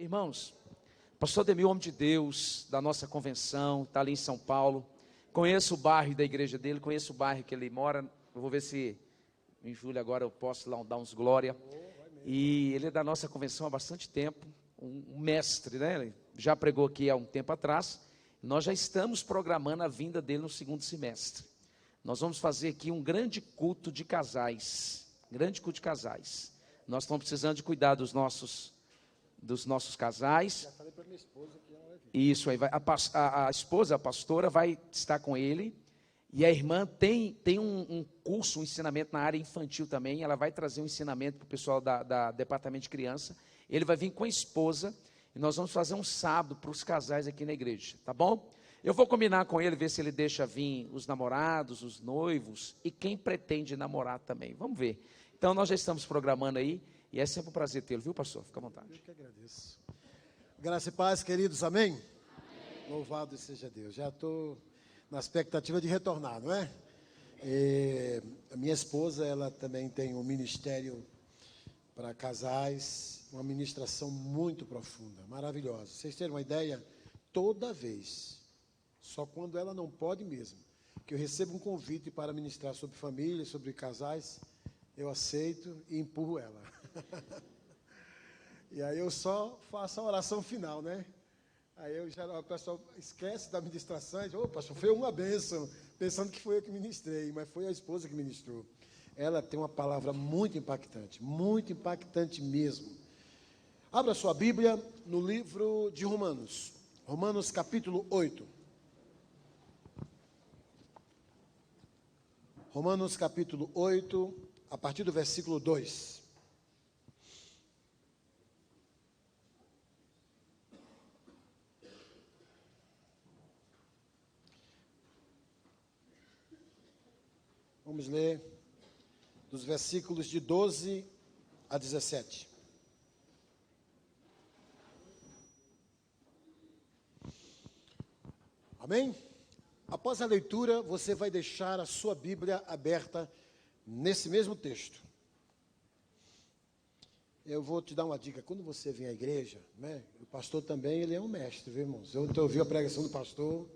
Irmãos, pastor Ademir, homem de Deus, da nossa convenção, está ali em São Paulo. Conheço o bairro da igreja dele, conheço o bairro que ele mora. Eu vou ver se em julho agora eu posso lá dar uns glória. E ele é da nossa convenção há bastante tempo, um mestre, né? Ele já pregou aqui há um tempo atrás. Nós já estamos programando a vinda dele no segundo semestre. Nós vamos fazer aqui um grande culto de casais. Nós estamos precisando de cuidar dos nossos casais. Já falei para minha esposa que ela vai vir. Isso aí, a esposa, a pastora, vai estar com ele. E a irmã tem um curso, um ensinamento na área infantil também. Ela vai trazer um ensinamento para o pessoal da departamento de criança. Ele vai vir com a esposa. E nós vamos fazer um sábado para os casais aqui na igreja, tá bom? Eu vou combinar com ele, ver se ele deixa vir os namorados, os noivos e quem pretende namorar também. Vamos ver. Então nós já estamos programando aí. E é sempre um prazer tê-lo, viu, pastor? Fica à vontade. Eu que agradeço. Graça e paz, queridos, amém? Louvado seja Deus. Já estou na expectativa de retornar, não é? A minha esposa, ela também tem um ministério para casais, uma ministração muito profunda, maravilhosa. Vocês terem uma ideia, toda vez, só quando ela não pode mesmo, que eu recebo um convite para ministrar sobre família, sobre casais, eu aceito e empurro ela. E aí eu só faço a oração final, né? Aí o pessoal esquece da ministração e diz, pastor, foi uma bênção, pensando que foi eu que ministrei, mas foi a esposa que ministrou. Ela tem uma palavra muito impactante mesmo. Abra sua Bíblia no livro de Romanos, Romanos capítulo 8. Romanos capítulo 8, a partir do versículo 2. Vamos ler dos versículos de 12 a 17. Amém? Após a leitura, você vai deixar a sua Bíblia aberta nesse mesmo texto. Eu vou te dar uma dica. Quando você vem à igreja, né, o pastor também, ele é um mestre, viu, irmãos? Eu ouvi a pregação do pastor,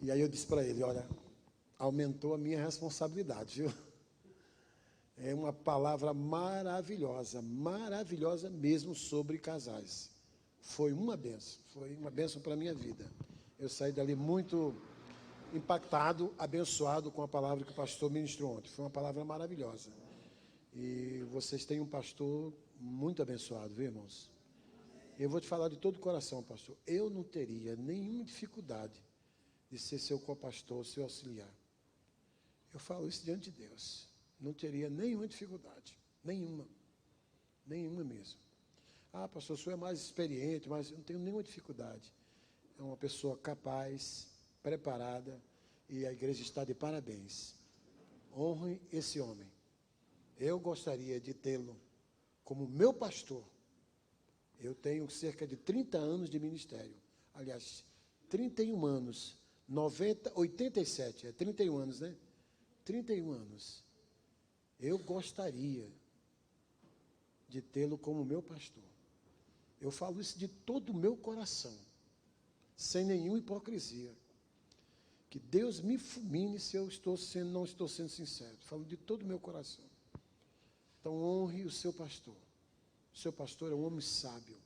e aí eu disse para ele, olha, aumentou a minha responsabilidade, viu? É uma palavra maravilhosa mesmo sobre casais. Foi uma bênção para a minha vida. Eu saí dali muito impactado, abençoado com a palavra que o pastor ministrou ontem. Foi uma palavra maravilhosa. E vocês têm um pastor muito abençoado, viu, irmãos? Eu vou te falar de todo o coração, pastor. Eu não teria nenhuma dificuldade de ser seu co-pastor, seu auxiliar. Eu falo isso diante de Deus. Não teria nenhuma dificuldade. Nenhuma mesmo. Ah, pastor, o senhor é mais experiente, mas eu não tenho nenhuma dificuldade. É uma pessoa capaz, preparada, e a igreja está de parabéns. Honre esse homem. Eu gostaria de tê-lo como meu pastor. Eu tenho cerca de 30 anos de ministério. Aliás, 31 anos. 87, 31 anos, né? 31 anos. Eu gostaria de tê-lo como meu pastor. Eu falo isso de todo o meu coração, sem nenhuma hipocrisia. Que Deus me fulmine se eu não estou sendo sincero. Falo de todo o meu coração. Então honre o seu pastor. O seu pastor é um homem sábio.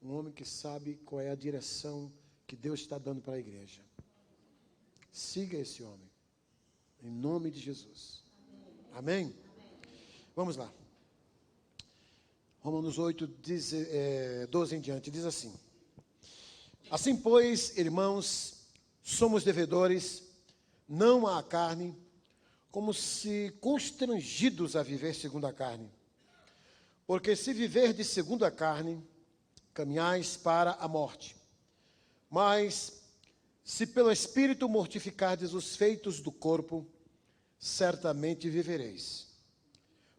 Um homem que sabe qual é a direção que Deus está dando para a igreja. Siga esse homem. Em nome de Jesus. Amém? Vamos lá. Romanos 8, 12 em diante, diz assim. Assim, pois, irmãos, somos devedores, não à carne, como se constrangidos a viver segundo a carne. Porque se viverdes segundo a carne, caminhais para a morte. Mas, se pelo Espírito mortificardes os feitos do corpo, certamente vivereis.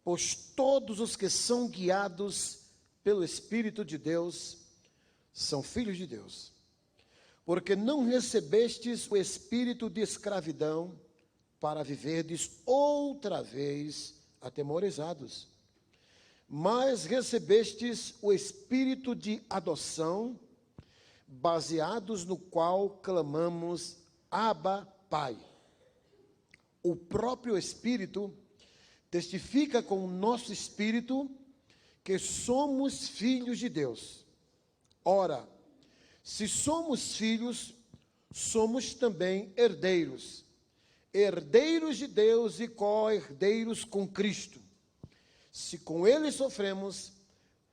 Pois todos os que são guiados pelo Espírito de Deus são filhos de Deus. Porque não recebestes o espírito de escravidão para viverdes outra vez atemorizados, mas recebestes o Espírito de adoção, baseados no qual clamamos, Abba, Pai. O próprio Espírito testifica com o nosso espírito que somos filhos de Deus. Ora, se somos filhos, somos também herdeiros, herdeiros de Deus e co-herdeiros com Cristo. Se com Ele sofremos,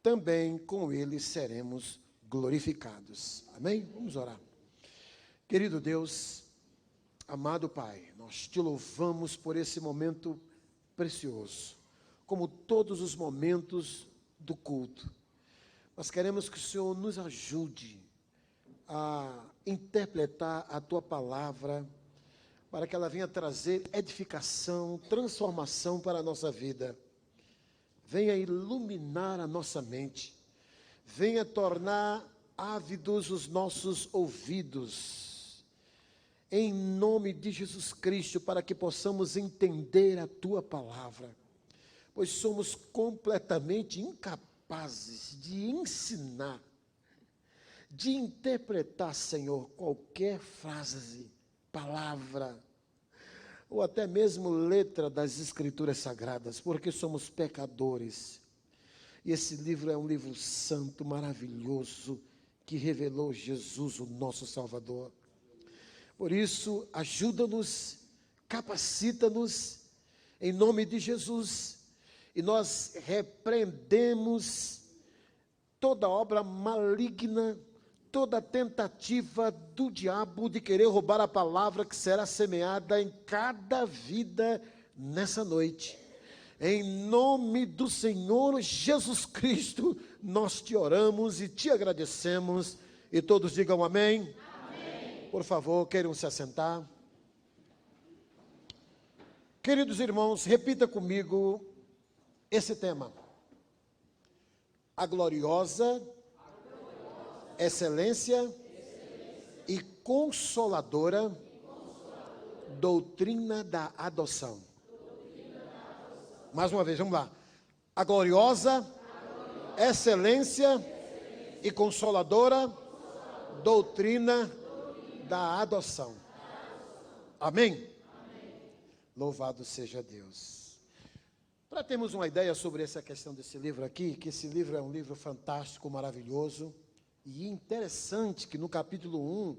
também com Ele seremos glorificados. Amém? Vamos orar. Querido Deus, amado Pai, nós te louvamos por esse momento precioso, como todos os momentos do culto. Nós queremos que o Senhor nos ajude a interpretar a Tua palavra, para que ela venha trazer edificação, transformação para a nossa vida. Venha iluminar a nossa mente, venha tornar ávidos os nossos ouvidos, em nome de Jesus Cristo, para que possamos entender a Tua palavra, pois somos completamente incapazes de ensinar, de interpretar, Senhor, qualquer frase, palavra, ou até mesmo letra das Escrituras Sagradas, porque somos pecadores. E esse livro é um livro santo, maravilhoso, que revelou Jesus, o nosso Salvador. Por isso, ajuda-nos, capacita-nos, em nome de Jesus, e nós repreendemos toda obra maligna, toda tentativa do diabo de querer roubar a palavra que será semeada em cada vida nessa noite. Em nome do Senhor Jesus Cristo, nós te oramos e te agradecemos. E todos digam amém. Amém. Por favor, queiram se assentar. Queridos irmãos, repita comigo esse tema. A gloriosa excelência e consoladora doutrina da adoção. Mais uma vez, vamos lá. A gloriosa excelência e consoladora doutrina da adoção. Amém? Louvado seja Deus. Para termos uma ideia sobre essa questão desse livro aqui, que esse livro é um livro fantástico, maravilhoso, e interessante que no capítulo 1,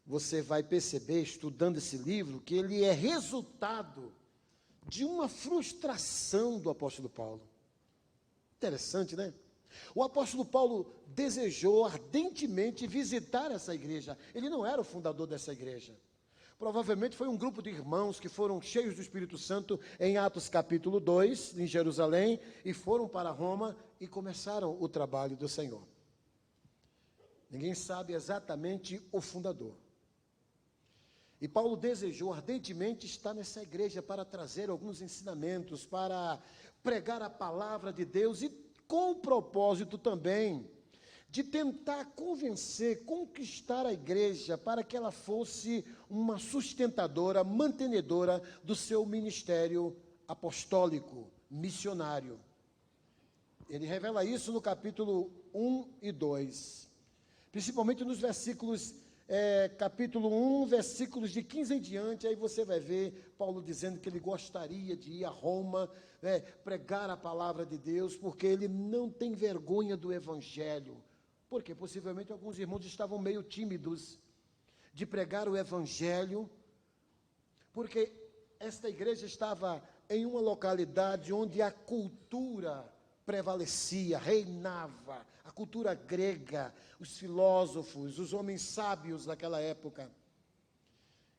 você vai perceber, estudando esse livro, que ele é resultado de uma frustração do apóstolo Paulo. Interessante, né? O apóstolo Paulo desejou ardentemente visitar essa igreja. Ele não era o fundador dessa igreja. Provavelmente foi um grupo de irmãos que foram cheios do Espírito Santo em Atos capítulo 2, em Jerusalém, e foram para Roma e começaram o trabalho do Senhor. Ninguém sabe exatamente o fundador. E Paulo desejou ardentemente estar nessa igreja para trazer alguns ensinamentos, para pregar a palavra de Deus e com o propósito também de tentar convencer, conquistar a igreja para que ela fosse uma sustentadora, mantenedora do seu ministério apostólico, missionário. Ele revela isso no capítulo 1 e 2. Principalmente nos versículos, capítulo 1, versículos de 15 em diante, aí você vai ver Paulo dizendo que ele gostaria de ir a Roma, pregar a palavra de Deus, porque ele não tem vergonha do evangelho. Porque possivelmente alguns irmãos estavam meio tímidos de pregar o evangelho, porque esta igreja estava em uma localidade onde a cultura prevalecia, reinava, a cultura grega, os filósofos, os homens sábios daquela época.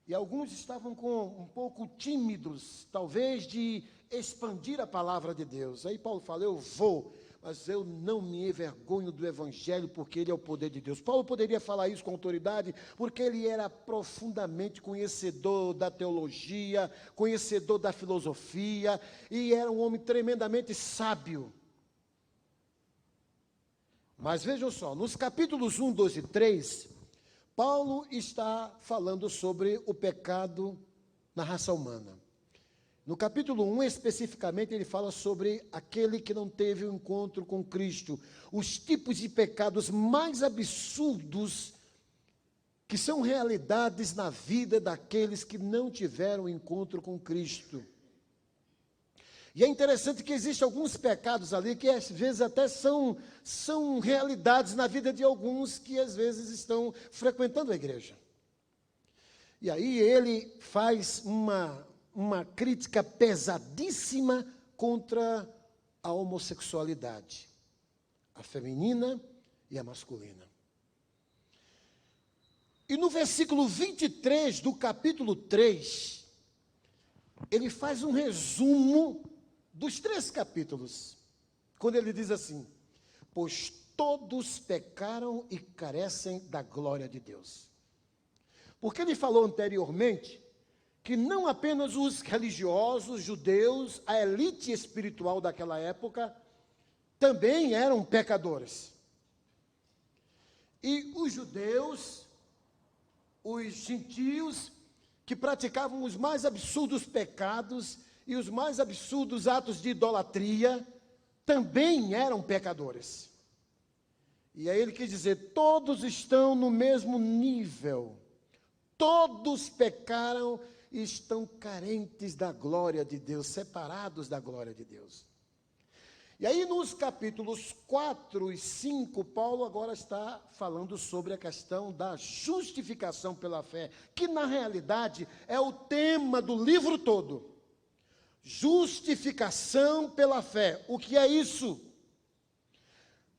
E alguns estavam um pouco tímidos, talvez, de expandir a palavra de Deus. Aí Paulo fala, eu vou, mas eu não me envergonho do evangelho, porque ele é o poder de Deus. Paulo poderia falar isso com autoridade, porque ele era profundamente conhecedor da teologia, conhecedor da filosofia, e era um homem tremendamente sábio. Mas vejam só, nos capítulos 1, 2 e 3, Paulo está falando sobre o pecado na raça humana. No capítulo 1, especificamente, ele fala sobre aquele que não teve um encontro com Cristo, os tipos de pecados mais absurdos que são realidades na vida daqueles que não tiveram encontro com Cristo. E é interessante que existem alguns pecados ali que às vezes até são realidades na vida de alguns que às vezes estão frequentando a igreja. E aí ele faz uma crítica pesadíssima contra a homossexualidade, a feminina e a masculina. E no versículo 23 do capítulo 3, ele faz um resumo dos 3 capítulos, quando ele diz assim: pois todos pecaram e carecem da glória de Deus. Porque ele falou anteriormente que não apenas os religiosos, judeus, a elite espiritual daquela época, também eram pecadores. E os judeus, os gentios, que praticavam os mais absurdos pecados e os mais absurdos atos de idolatria, também eram pecadores. E aí ele quis dizer, todos estão no mesmo nível, todos pecaram e estão carentes da glória de Deus, separados da glória de Deus. E aí nos capítulos 4 e 5, Paulo agora está falando sobre a questão da justificação pela fé, que na realidade é o tema do livro todo. Justificação pela fé. O que é isso?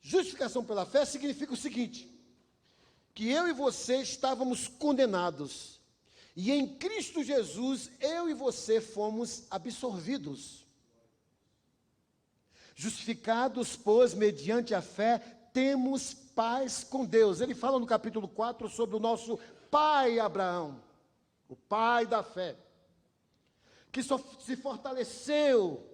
Justificação pela fé significa o seguinte, que eu e você estávamos condenados, e em Cristo Jesus, eu e você fomos absorvidos. Justificados, pois, mediante a fé, temos paz com Deus. Ele fala no capítulo 4 sobre o nosso pai Abraão, o pai da fé, que só se fortaleceu,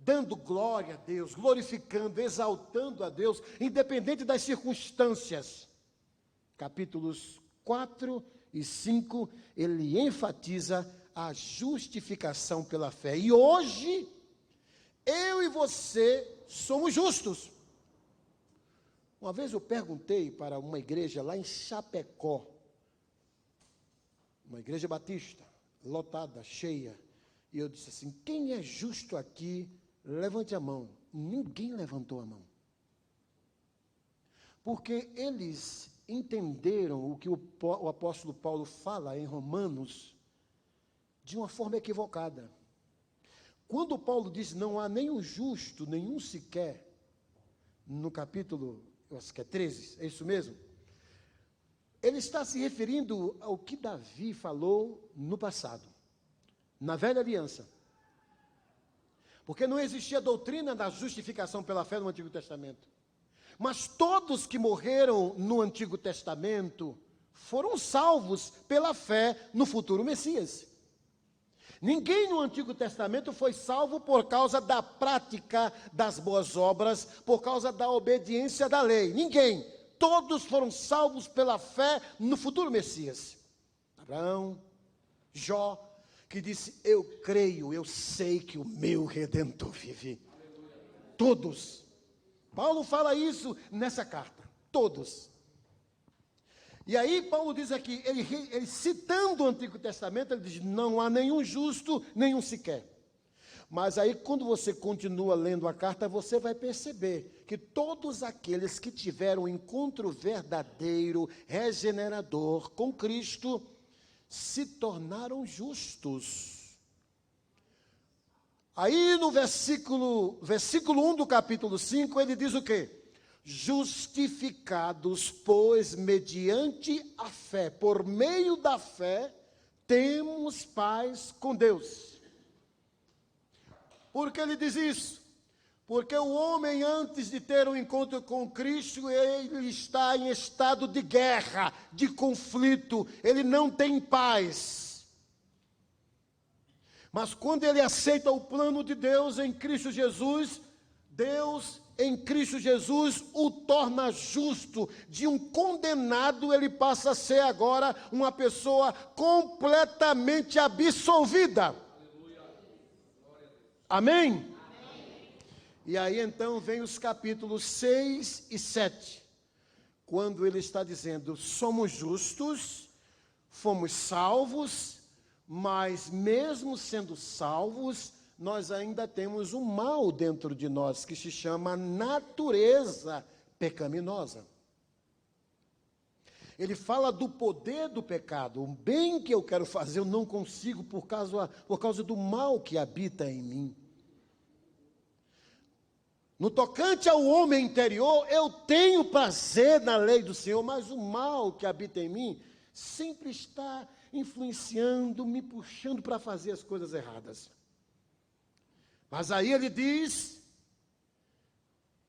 dando glória a Deus, glorificando, exaltando a Deus, independente das circunstâncias. Capítulos 4 e 5, ele enfatiza a justificação pela fé. E hoje, eu e você somos justos. Uma vez eu perguntei para uma igreja lá em Chapecó, uma igreja batista, lotada, cheia, e eu disse assim, quem é justo aqui, levante a mão. Ninguém levantou a mão. Porque eles entenderam o que o apóstolo Paulo fala em Romanos de uma forma equivocada. Quando Paulo diz não há nenhum justo, nenhum sequer, no capítulo, eu acho que é 13, é isso mesmo? Ele está se referindo ao que Davi falou no passado, na velha aliança. Porque não existia doutrina da justificação pela fé no Antigo Testamento. Mas todos que morreram no Antigo Testamento foram salvos pela fé no futuro Messias. Ninguém no Antigo Testamento foi salvo por causa da prática das boas obras, por causa da obediência da lei. Ninguém. Todos foram salvos pela fé no futuro Messias. Abraão, Jó, que disse, eu creio, eu sei que o meu Redentor vive. Todos. Paulo fala isso nessa carta. Todos. E aí Paulo diz aqui, ele citando o Antigo Testamento, ele diz, não há nenhum justo, nenhum sequer. Mas aí quando você continua lendo a carta, você vai perceber que todos aqueles que tiveram um encontro verdadeiro, regenerador com Cristo, se tornaram justos. Aí no versículo 1 do capítulo 5, ele diz o quê? Justificados, pois, mediante a fé, por meio da fé, temos paz com Deus. Por que ele diz isso? Porque o homem, antes de ter um encontro com Cristo, ele está em estado de guerra, de conflito, ele não tem paz. Mas quando ele aceita o plano de Deus em Cristo Jesus, Deus em Cristo Jesus o torna justo. De um condenado, ele passa a ser agora uma pessoa completamente absolvida. Amém? Amém? E aí então vem os capítulos 6 e 7, quando ele está dizendo: somos justos, fomos salvos, mas mesmo sendo salvos, nós ainda temos um mal dentro de nós, que se chama natureza pecaminosa. Ele fala do poder do pecado. O bem que eu quero fazer, eu não consigo por causa do mal que habita em mim. No tocante ao homem interior, eu tenho prazer na lei do Senhor, mas o mal que habita em mim sempre está influenciando, me puxando para fazer as coisas erradas. Mas aí ele diz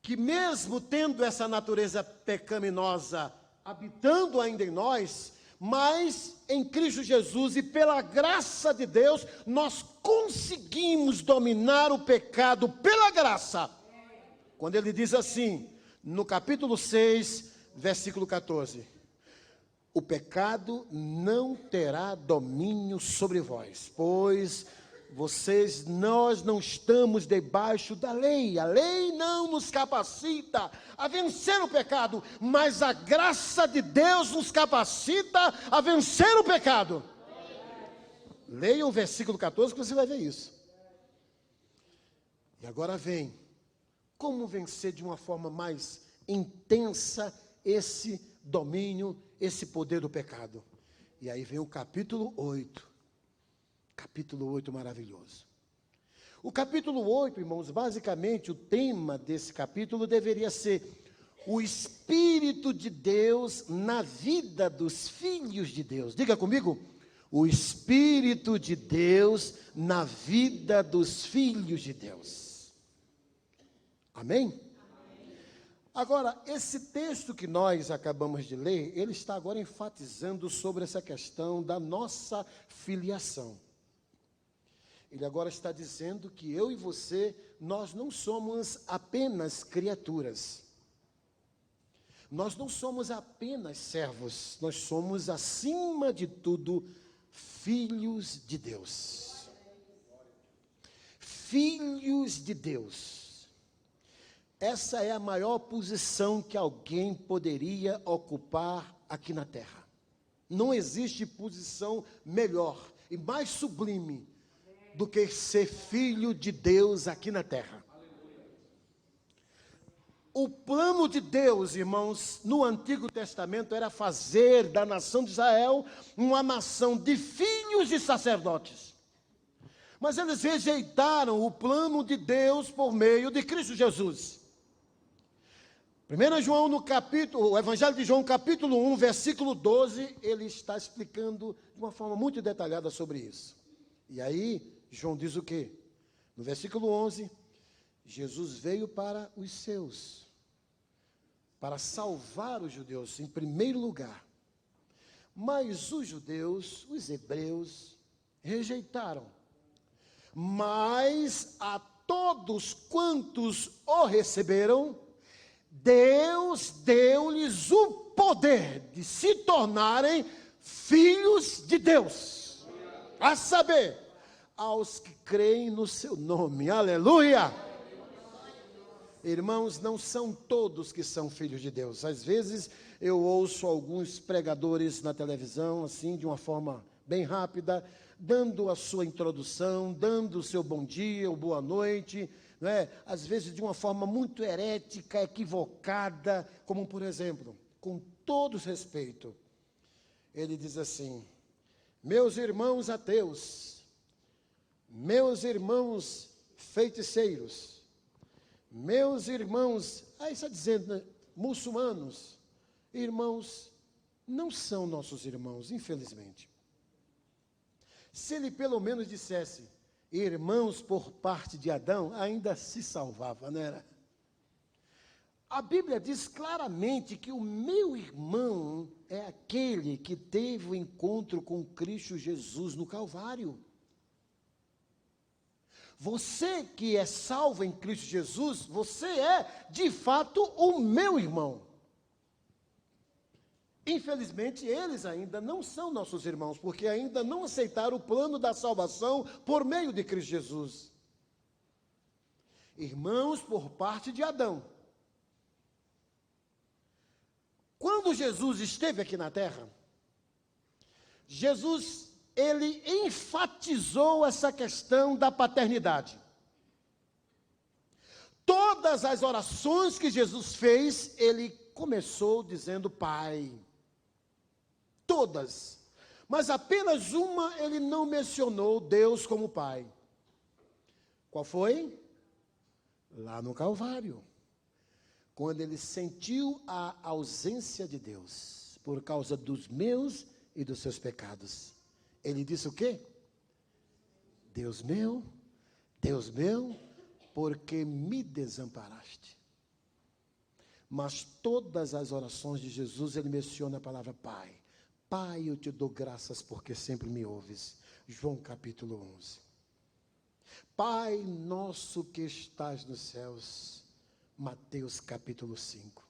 que mesmo tendo essa natureza pecaminosa habitando ainda em nós, mas em Cristo Jesus e pela graça de Deus, nós conseguimos dominar o pecado pela graça. Quando ele diz assim, no capítulo 6, versículo 14: o pecado não terá domínio sobre vós, pois nós não estamos debaixo da lei. A lei não nos capacita a vencer o pecado, mas a graça de Deus nos capacita a vencer o pecado. Leia o versículo 14 que você vai ver isso. E agora vem, como vencer de uma forma mais intensa esse domínio, esse poder do pecado. E aí vem o capítulo 8. Capítulo 8 maravilhoso. O capítulo 8, irmãos, basicamente o tema desse capítulo deveria ser o Espírito de Deus na vida dos filhos de Deus. Diga comigo, o Espírito de Deus na vida dos filhos de Deus. Amém? Agora, esse texto que nós acabamos de ler, ele está agora enfatizando sobre essa questão da nossa filiação. Ele agora está dizendo que eu e você, nós não somos apenas criaturas. Nós não somos apenas servos. Nós somos, acima de tudo, filhos de Deus. Filhos de Deus. Essa é a maior posição que alguém poderia ocupar aqui na terra. Não existe posição melhor e mais sublime do que ser filho de Deus aqui na terra. O plano de Deus, irmãos, no Antigo Testamento era fazer da nação de Israel uma nação de filhos de sacerdotes. Mas eles rejeitaram o plano de Deus por meio de Cristo Jesus. 1 João o Evangelho de João, capítulo 1, versículo 12, ele está explicando de uma forma muito detalhada sobre isso. E aí, João diz o quê? No versículo 11, Jesus veio para os seus, para salvar os judeus em primeiro lugar. Mas os judeus, os hebreus, rejeitaram. Mas a todos quantos o receberam, Deus deu-lhes o poder de se tornarem filhos de Deus. A saber, aos que creem no seu nome. Aleluia! Irmãos, não são todos que são filhos de Deus. Às vezes eu ouço alguns pregadores na televisão, assim, de uma forma bem rápida, dando a sua introdução, dando o seu bom dia ou boa noite, não é? Às vezes de uma forma muito herética, equivocada, como por exemplo, com todo respeito, ele diz assim: meus irmãos ateus, meus irmãos feiticeiros, meus irmãos, aí está dizendo, né, muçulmanos, irmãos, não são nossos irmãos, infelizmente. Se ele pelo menos dissesse irmãos por parte de Adão, ainda se salvava, não era? A Bíblia diz claramente que o meu irmão é aquele que teve o encontro com Cristo Jesus no Calvário. Você que é salvo em Cristo Jesus, você é, de fato, o meu irmão. Infelizmente, eles ainda não são nossos irmãos, porque ainda não aceitaram o plano da salvação por meio de Cristo Jesus. Irmãos por parte de Adão. Quando Jesus esteve aqui na terra, Jesus, ele enfatizou essa questão da paternidade. Todas as orações que Jesus fez, ele começou dizendo Pai. Todas. Mas apenas uma ele não mencionou Deus como Pai. Qual foi? Lá no Calvário. Quando ele sentiu a ausência de Deus, por causa dos meus e dos seus pecados. Ele disse o quê? Deus meu, porque me desamparaste. Mas todas as orações de Jesus, ele menciona a palavra Pai. Pai, eu te dou graças porque sempre me ouves. João capítulo 11. Pai nosso que estás nos céus. Mateus capítulo 5.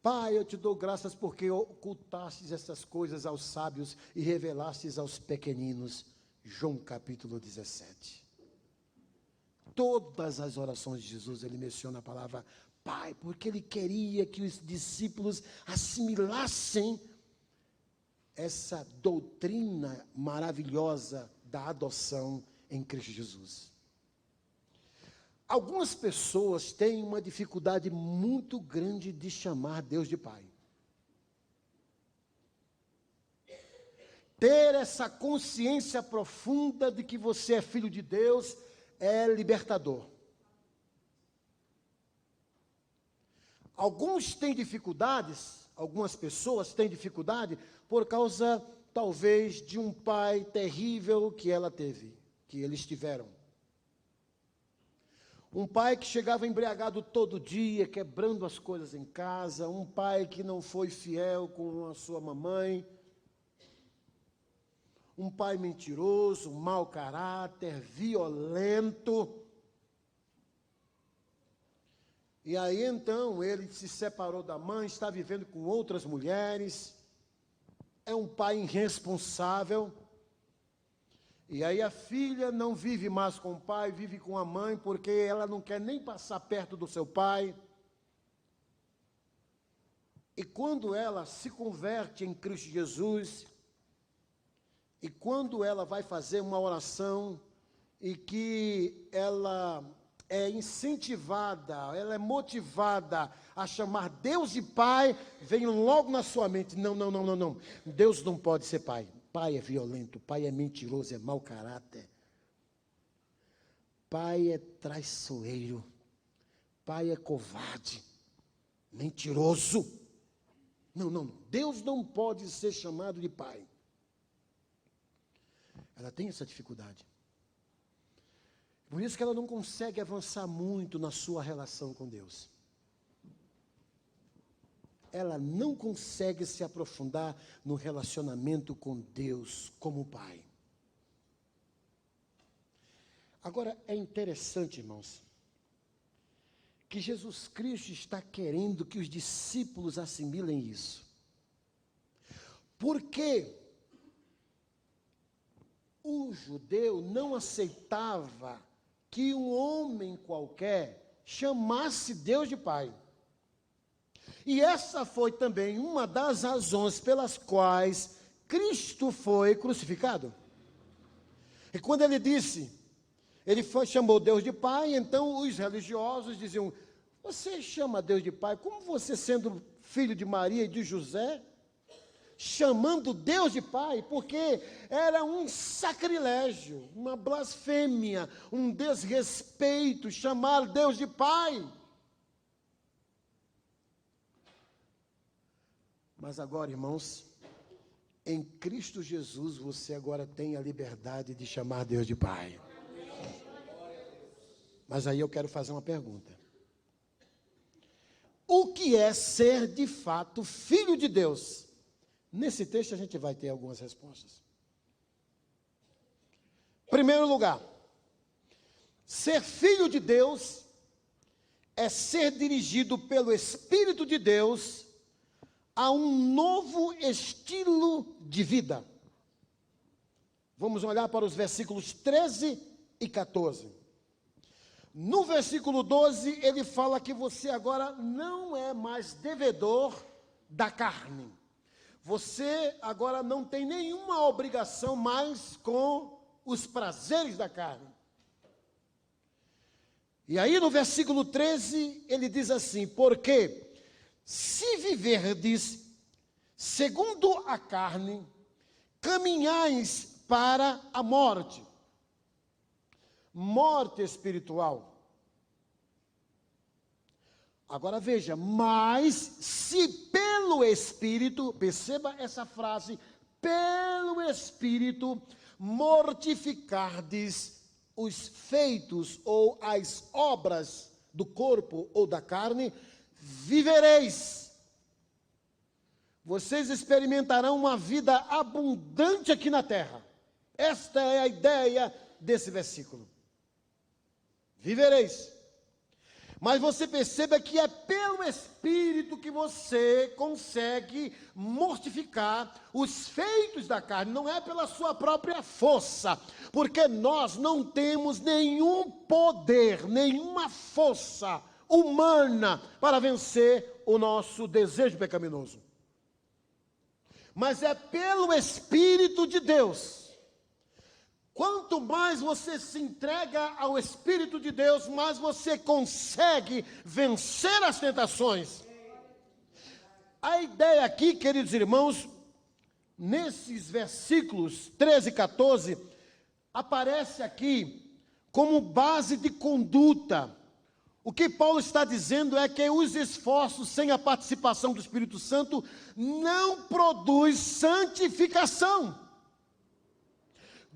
Pai, eu te dou graças porque ocultastes essas coisas aos sábios e revelastes aos pequeninos. João capítulo 17. Todas as orações de Jesus, ele menciona a palavra Pai, porque ele queria que os discípulos assimilassem essa doutrina maravilhosa da adoção em Cristo Jesus. Algumas pessoas têm uma dificuldade muito grande de chamar Deus de Pai. Ter essa consciência profunda de que você é filho de Deus é libertador. Alguns têm dificuldades, algumas pessoas têm dificuldade por causa, talvez, de um pai terrível que ela teve, que eles tiveram. Um pai que chegava embriagado todo dia, quebrando as coisas em casa, um pai que não foi fiel com a sua mamãe, um pai mentiroso, mau caráter, violento. E aí então ele se separou da mãe, está vivendo com outras mulheres, é um pai irresponsável. E aí a filha não vive mais com o pai, vive com a mãe, porque ela não quer nem passar perto do seu pai. E quando ela se converte em Cristo Jesus, e quando ela vai fazer uma oração, e que ela é incentivada, ela é motivada a chamar Deus de Pai, vem logo na sua mente, não, Deus não pode ser Pai. Pai é violento, pai é mentiroso, é mau caráter. Pai é traiçoeiro, pai é covarde, mentiroso. Não, Deus não pode ser chamado de Pai. Ela tem essa dificuldade. Por isso que ela não consegue avançar muito na sua relação com Deus. Ela não consegue se aprofundar no relacionamento com Deus como Pai. Agora, é interessante, irmãos, que Jesus Cristo está querendo que os discípulos assimilem isso. Porque o judeu não aceitava que um homem qualquer chamasse Deus de Pai. E essa foi também uma das razões pelas quais Cristo foi crucificado. E quando ele disse, chamou Deus de Pai, então os religiosos diziam, você chama Deus de Pai, como você sendo filho de Maria e de José, chamando Deus de Pai, porque era um sacrilégio, uma blasfêmia, um desrespeito, chamar Deus de Pai. Mas agora, irmãos, em Cristo Jesus, você agora tem a liberdade de chamar Deus de Pai. Mas aí eu quero fazer uma pergunta. O que é ser de fato filho de Deus? Nesse texto a gente vai ter algumas respostas. Primeiro lugar, ser filho de Deus é ser dirigido pelo Espírito de Deus a um novo estilo de vida. Vamos olhar para os versículos 13 e 14. No versículo 12, ele fala que você agora não é mais devedor da carne. Você agora não tem nenhuma obrigação mais com os prazeres da carne. E aí no versículo 13, ele diz assim: porque se viverdes segundo a carne, caminhais para a morte. Morte espiritual. Agora veja, mas se pelo Espírito, perceba essa frase, pelo Espírito mortificardes os feitos ou as obras do corpo ou da carne, vivereis. Vocês experimentarão uma vida abundante aqui na terra. Esta é a ideia desse versículo. Vivereis. Mas você perceba que é pelo Espírito que você consegue mortificar os feitos da carne, não é pela sua própria força, porque nós não temos nenhum poder, nenhuma força humana para vencer o nosso desejo pecaminoso. Mas é pelo Espírito de Deus. Quanto mais você se entrega ao Espírito de Deus, mais você consegue vencer as tentações. A ideia aqui, queridos irmãos, nesses versículos 13 e 14, aparece aqui como base de conduta. O que Paulo está dizendo é que os esforços sem a participação do Espírito Santo não produz santificação.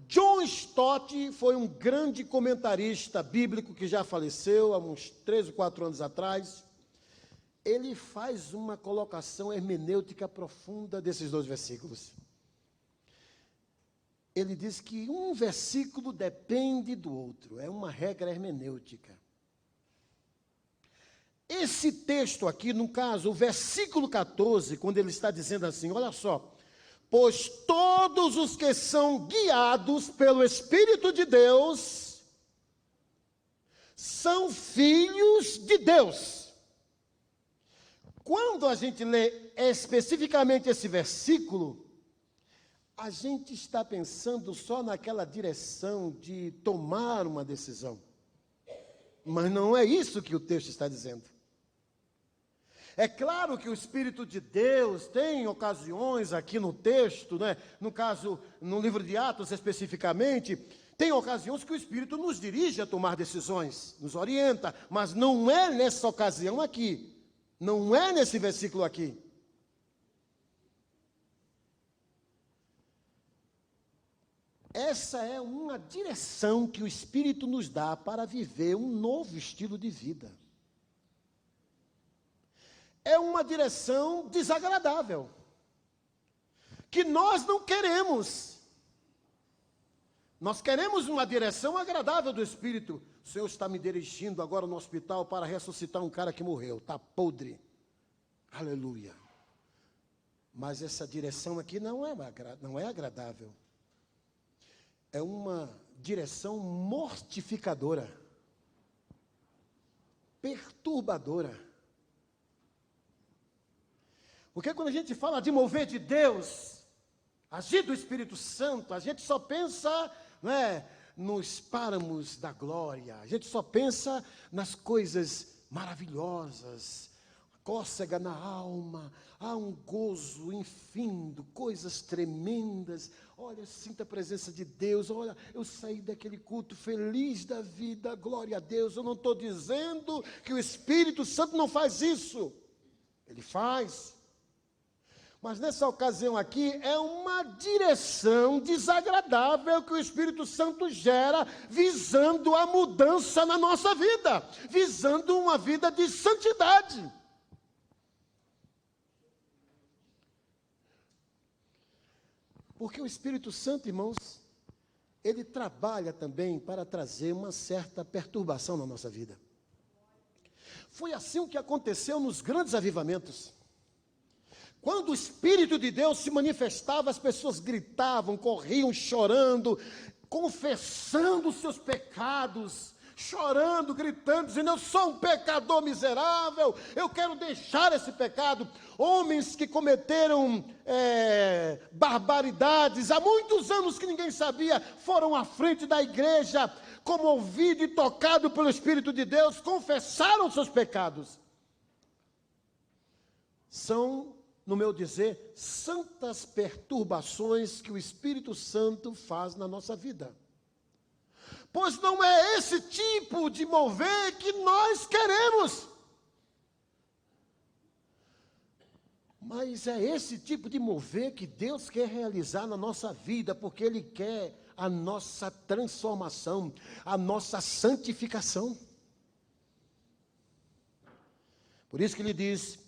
John Stott foi um grande comentarista bíblico que já faleceu há uns 3 ou 4 anos atrás. Ele faz uma colocação hermenêutica profunda desses 2 versículos. Ele diz que um versículo depende do outro, é uma regra hermenêutica. Esse texto aqui, no caso, o versículo 14, quando ele está dizendo assim, olha só: pois todos os que são guiados pelo Espírito de Deus são filhos de Deus. Quando a gente lê especificamente esse versículo, a gente está pensando só naquela direção de tomar uma decisão. Mas não é isso que o texto está dizendo. É claro que o Espírito de Deus tem ocasiões aqui no texto, né? No caso, no livro de Atos especificamente, tem ocasiões que o Espírito nos dirige a tomar decisões, nos orienta, mas não é nessa ocasião aqui, não é nesse versículo aqui. Essa é uma direção que o Espírito nos dá para viver um novo estilo de vida. É uma direção desagradável, que nós não queremos. Nós queremos uma direção agradável do Espírito. O Senhor está me dirigindo agora no hospital para ressuscitar um cara que morreu, está podre. Aleluia. Mas essa direção aqui não é agradável. É uma direção mortificadora, perturbadora. Porque quando a gente fala de mover de Deus, agir do Espírito Santo, a gente só pensa, não é, nos páramos da glória, a gente só pensa nas coisas maravilhosas, cócega na alma, há um gozo infindo, coisas tremendas. Olha, sinta a presença de Deus. Olha, eu saí daquele culto feliz da vida, glória a Deus. Eu não estou dizendo que o Espírito Santo não faz isso, ele faz. Mas nessa ocasião aqui é uma direção desagradável que o Espírito Santo gera, visando a mudança na nossa vida, visando uma vida de santidade. Porque o Espírito Santo, irmãos, ele trabalha também para trazer uma certa perturbação na nossa vida. Foi assim o que aconteceu nos grandes avivamentos. Quando o Espírito de Deus se manifestava, as pessoas gritavam, corriam chorando, confessando os seus pecados, chorando, gritando, dizendo: eu sou um pecador miserável, eu quero deixar esse pecado. Homens que cometeram barbaridades, há muitos anos que ninguém sabia, foram à frente da igreja, comovido e tocado pelo Espírito de Deus, confessaram seus pecados. São, no meu dizer, santas perturbações que o Espírito Santo faz na nossa vida. Pois não é esse tipo de mover que nós queremos. Mas é esse tipo de mover que Deus quer realizar na nossa vida, porque Ele quer a nossa transformação, a nossa santificação. Por isso que Ele diz: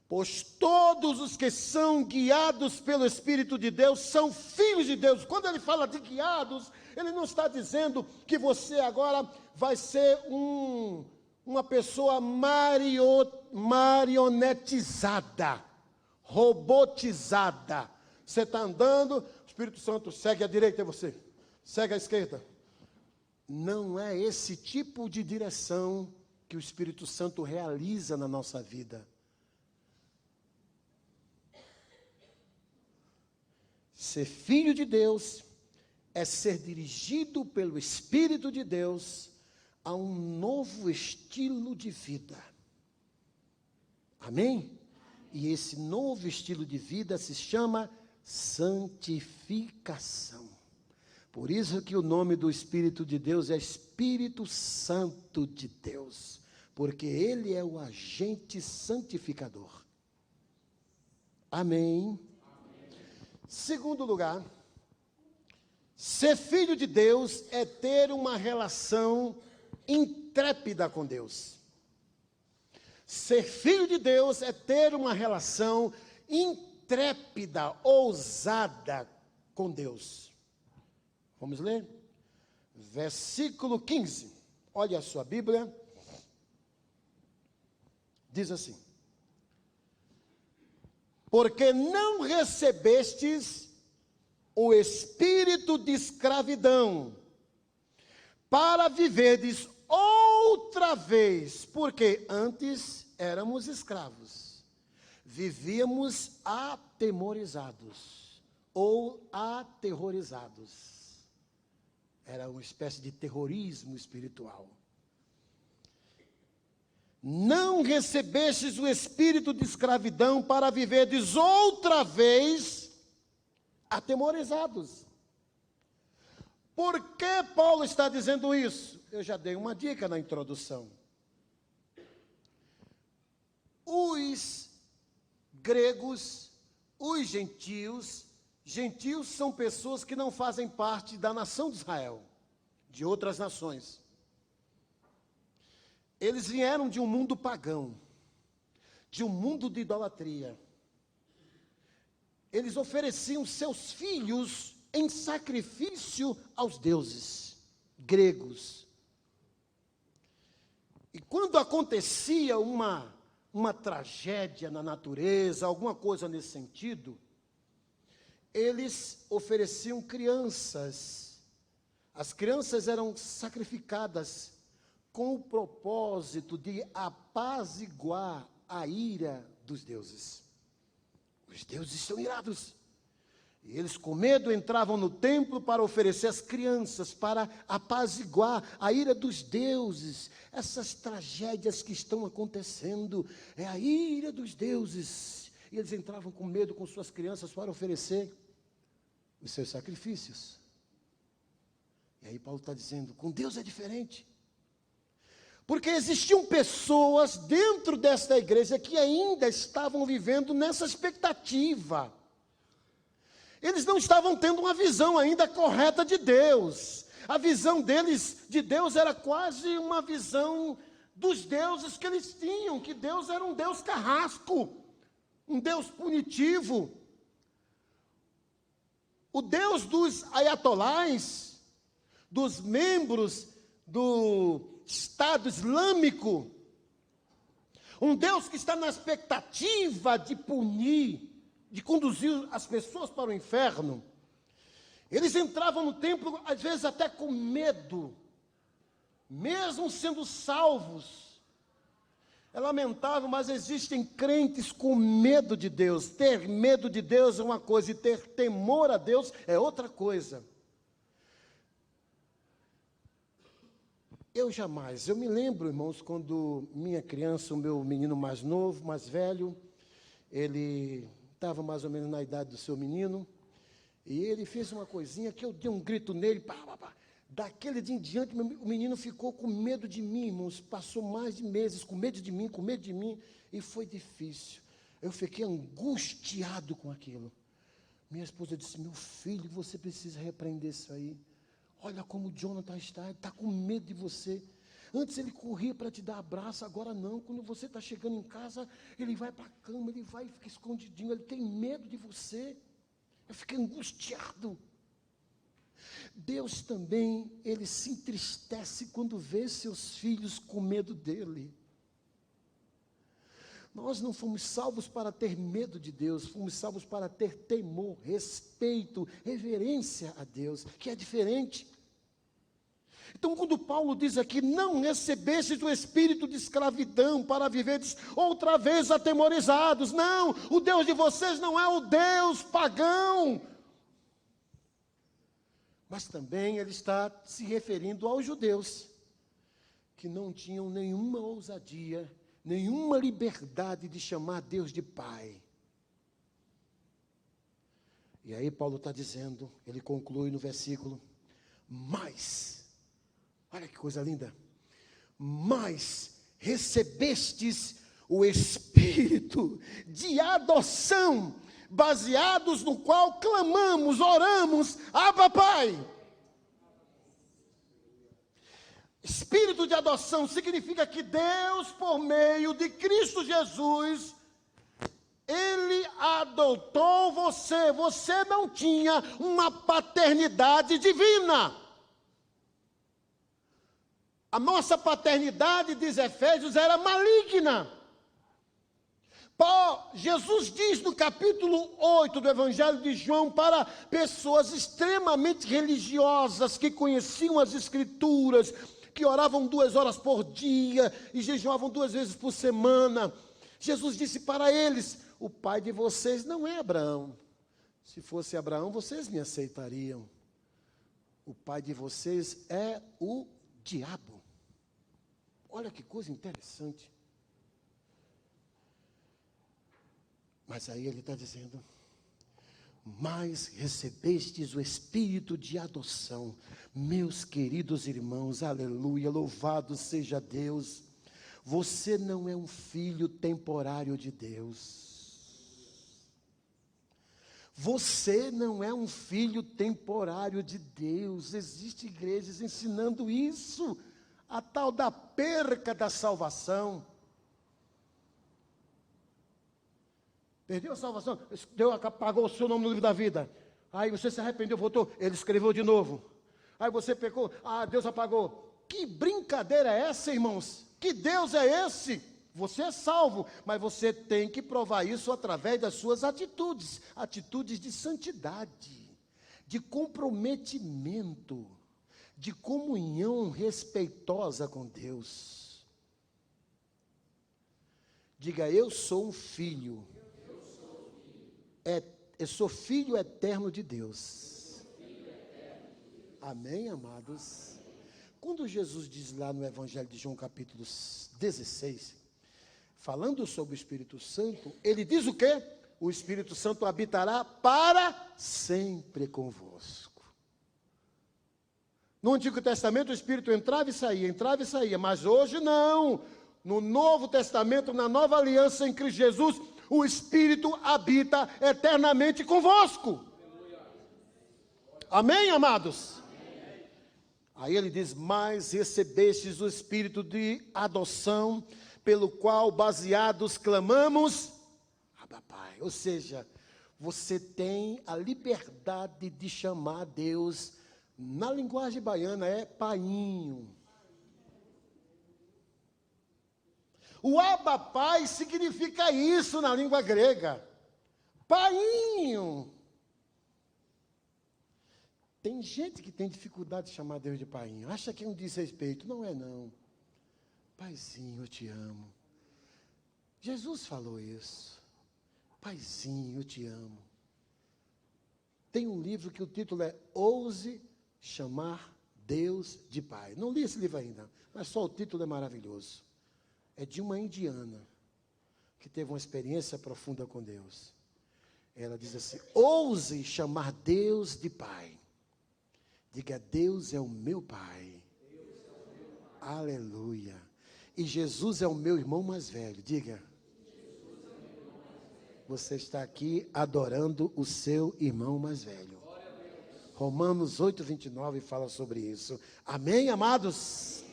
pois todos os que são guiados pelo Espírito de Deus são filhos de Deus. Quando Ele fala de guiados, Ele não está dizendo que você agora vai ser uma pessoa marionetizada, robotizada. Você está andando, o Espírito Santo segue à direita e você segue à esquerda. Não é esse tipo de direção que o Espírito Santo realiza na nossa vida. Ser filho de Deus é ser dirigido pelo Espírito de Deus a um novo estilo de vida. Amém? E esse novo estilo de vida se chama santificação. Por isso que o nome do Espírito de Deus é Espírito Santo de Deus, porque Ele é o agente santificador. Amém? Segundo lugar, ser filho de Deus é ter uma relação intrépida com Deus. Ser filho de Deus é ter uma relação intrépida, ousada com Deus. Vamos ler? Versículo 15. Olha a sua Bíblia. Diz assim: porque não recebestes o espírito de escravidão, para viverdes outra vez, porque antes éramos escravos, vivíamos atemorizados ou aterrorizados. Era uma espécie de terrorismo espiritual. Não recebestes o espírito de escravidão para viverdes outra vez atemorizados. Por que Paulo está dizendo isso? Eu já dei uma dica na introdução. Os gregos, os gentios são pessoas que não fazem parte da nação de Israel, de outras nações. Eles vieram de um mundo pagão, de um mundo de idolatria. Eles ofereciam seus filhos em sacrifício aos deuses gregos. E quando acontecia uma tragédia na natureza, alguma coisa nesse sentido, eles ofereciam crianças. As crianças eram sacrificadas com o propósito de apaziguar a ira dos deuses. Os deuses estão irados. E eles, com medo, entravam no templo para oferecer as crianças, para apaziguar a ira dos deuses. Essas tragédias que estão acontecendo, é a ira dos deuses. E eles entravam com medo com suas crianças para oferecer os seus sacrifícios. E aí Paulo está dizendo, com Deus é diferente. Porque existiam pessoas dentro desta igreja que ainda estavam vivendo nessa expectativa. Eles não estavam tendo uma visão ainda correta de Deus. A visão deles de Deus era quase uma visão dos deuses que eles tinham, que Deus era um Deus carrasco, um Deus punitivo. O Deus dos ayatolás, dos membros do Estado Islâmico, um Deus que está na expectativa de punir, de conduzir as pessoas para o inferno. Eles entravam no templo, às vezes até com medo, mesmo sendo salvos. É lamentável, mas existem crentes com medo de Deus. Ter medo de Deus é uma coisa e ter temor a Deus é outra coisa. Eu me lembro, irmãos, quando minha criança, o meu menino mais novo, mais velho, ele estava mais ou menos na idade do seu menino, e ele fez uma coisinha que eu dei um grito nele, pá, pá, pá. Daquele dia em diante, o menino ficou com medo de mim, irmãos, passou mais de meses com medo de mim, e foi difícil. Eu fiquei angustiado com aquilo. Minha esposa disse, meu filho, você precisa repreender isso aí. Olha como o Jonathan está, ele está com medo de você. Antes ele corria para te dar abraço, agora não. Quando você está chegando em casa, ele vai para a cama, ele vai e fica escondidinho, ele tem medo de você. Eu fiquei angustiado. Deus também, ele se entristece quando vê seus filhos com medo dele. Nós não fomos salvos para ter medo de Deus, fomos salvos para ter temor, respeito, reverência a Deus, que é diferente. Então, quando Paulo diz aqui, não recebestes o espírito de escravidão para viverdes outra vez atemorizados. Não, o Deus de vocês não é o Deus pagão. Mas também ele está se referindo aos judeus, que não tinham nenhuma ousadia, nenhuma liberdade de chamar Deus de Pai. E aí Paulo está dizendo, ele conclui no versículo, mas, olha que coisa linda, mas recebestes o Espírito de adoção, baseados no qual clamamos, oramos, Abba Pai. Espírito de adoção significa que Deus, por meio de Cristo Jesus, Ele adotou você. Você não tinha uma paternidade divina. A nossa paternidade, diz Efésios, era maligna. Jesus diz no capítulo 8 do Evangelho de João para pessoas extremamente religiosas que conheciam as Escrituras, que oravam 2 horas por dia e jejuavam 2 vezes por semana. Jesus disse para eles, o pai de vocês não é Abraão. Se fosse Abraão, vocês me aceitariam. O pai de vocês é o diabo. Olha que coisa interessante. Mas aí ele está dizendo, mas recebestes o Espírito de adoção, meus queridos irmãos, aleluia, louvado seja Deus. Você não é um filho temporário de Deus. Você não é um filho temporário de Deus. Existem igrejas ensinando isso, a tal da perca da salvação. Perdeu a salvação, Deus apagou o seu nome no livro da vida. Aí você se arrependeu, voltou, ele escreveu de novo. Aí você pecou, Deus apagou. Que brincadeira é essa, irmãos? Que Deus é esse? Você é salvo, mas você tem que provar isso através das suas atitudes. Atitudes de santidade, de comprometimento, de comunhão respeitosa com Deus. Diga, eu sou um filho. Eu sou filho eterno de Deus. Amém, amados? Quando Jesus diz lá no Evangelho de João, capítulo 16, falando sobre o Espírito Santo, ele diz o quê? O Espírito Santo habitará para sempre convosco. No Antigo Testamento, o Espírito entrava e saía, mas hoje não. No Novo Testamento, na nova aliança em Cristo Jesus, o Espírito habita eternamente convosco. Amém, amados? Amém. Aí ele diz, mas recebestes o Espírito de adoção, pelo qual, baseados, clamamos, Abba Pai. Ou seja, você tem a liberdade de chamar Deus, na linguagem baiana é painho. O Abba Pai significa isso na língua grega. Painho. Tem gente que tem dificuldade de chamar Deus de paiinho. Acha que é um desrespeito. Não é, não. Paizinho, eu te amo. Jesus falou isso. Paizinho, eu te amo. Tem um livro que o título é Ouse Chamar Deus de Pai. Não li esse livro ainda, mas só o título é maravilhoso. É de uma indiana que teve uma experiência profunda com Deus. Ela diz assim: ouse chamar Deus de Pai. Diga, Deus é o meu Pai. Aleluia. E Jesus é o meu irmão mais velho. Diga. Você está aqui adorando o seu irmão mais velho. Romanos 8:29 fala sobre isso. Amém, amados?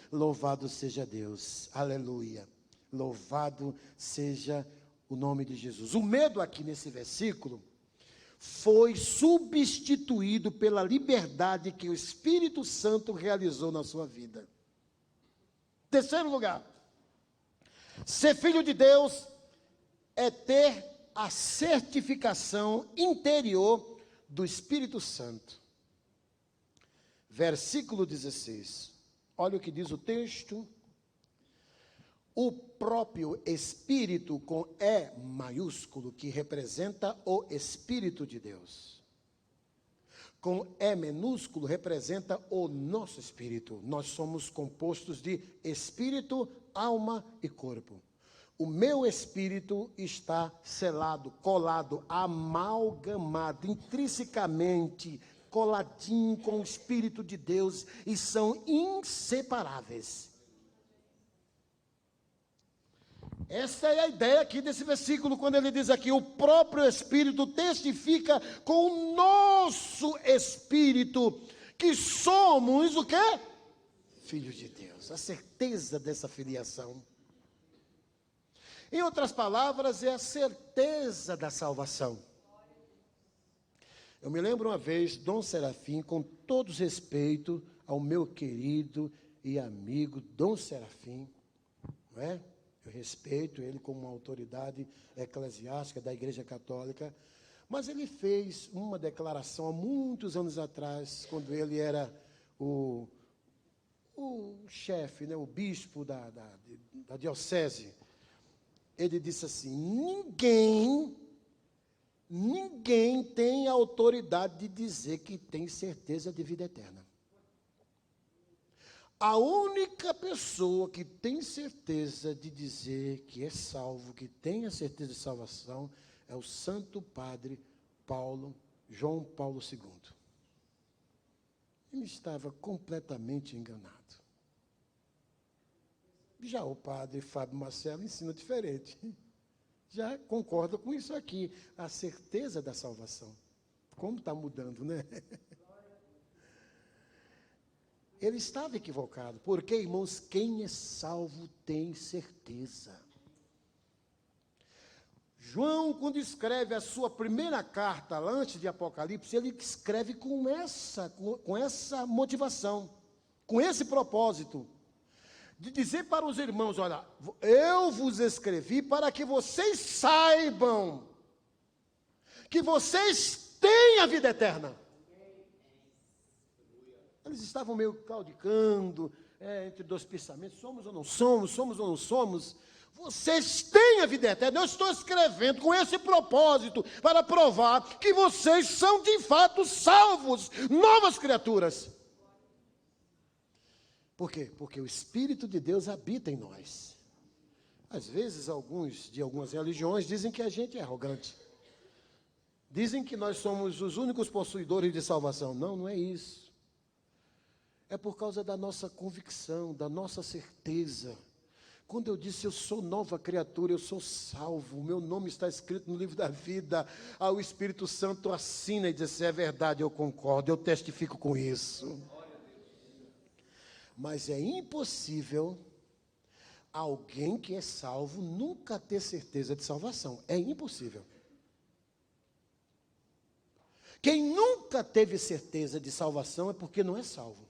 Louvado seja Deus. Aleluia. Louvado seja o nome de Jesus. O medo aqui nesse versículo foi substituído pela liberdade que o Espírito Santo realizou na sua vida. Terceiro lugar, ser filho de Deus é ter a certificação interior do Espírito Santo. Versículo 16. Olha o que diz o texto. O próprio Espírito, com E maiúsculo, que representa o Espírito de Deus. Com E minúsculo, representa o nosso espírito. Nós somos compostos de espírito, alma e corpo. O meu espírito está selado, colado, amalgamado, intrinsecamente, coladinho com o Espírito de Deus, e são inseparáveis. Essa é a ideia aqui desse versículo, quando ele diz aqui, o próprio Espírito testifica com o nosso espírito, que somos o quê? Filhos de Deus. A certeza dessa filiação. Em outras palavras, é a certeza da salvação. Eu me lembro uma vez, Dom Serafim, com todo respeito ao meu querido e amigo Dom Serafim, não é? Eu respeito ele como uma autoridade eclesiástica da Igreja Católica, mas ele fez uma declaração há muitos anos atrás, quando ele era o chefe, né, o bispo da diocese. Ele disse assim: ninguém tem a autoridade de dizer que tem certeza de vida eterna. A única pessoa que tem certeza de dizer que é salvo, que tem a certeza de salvação, é o Santo Padre João Paulo II. Ele estava completamente enganado. Já o padre Fábio Marcelo ensina diferente. Já concorda com isso aqui, a certeza da salvação. Como está mudando, né? Ele estava equivocado, porque, irmãos, quem é salvo tem certeza. João, quando escreve a sua primeira carta, antes de Apocalipse, ele escreve com essa motivação, com esse propósito, de dizer para os irmãos: olha, eu vos escrevi para que vocês saibam que vocês têm a vida eterna. Eles estavam meio claudicando, entre dois pensamentos: somos ou não somos, somos ou não somos. Vocês têm a vida eterna. Eu estou escrevendo com esse propósito, para provar que vocês são de fato salvos, novas criaturas. Por quê? Porque o Espírito de Deus habita em nós. Às vezes, algumas religiões dizem que a gente é arrogante. Dizem que nós somos os únicos possuidores de salvação. Não, não é isso. É por causa da nossa convicção, da nossa certeza. Quando eu disse eu sou nova criatura, eu sou salvo, o meu nome está escrito no livro da vida, o Espírito Santo assina e diz: é verdade, eu concordo, eu testifico com isso. Mas é impossível alguém que é salvo nunca ter certeza de salvação. É impossível. Quem nunca teve certeza de salvação é porque não é salvo.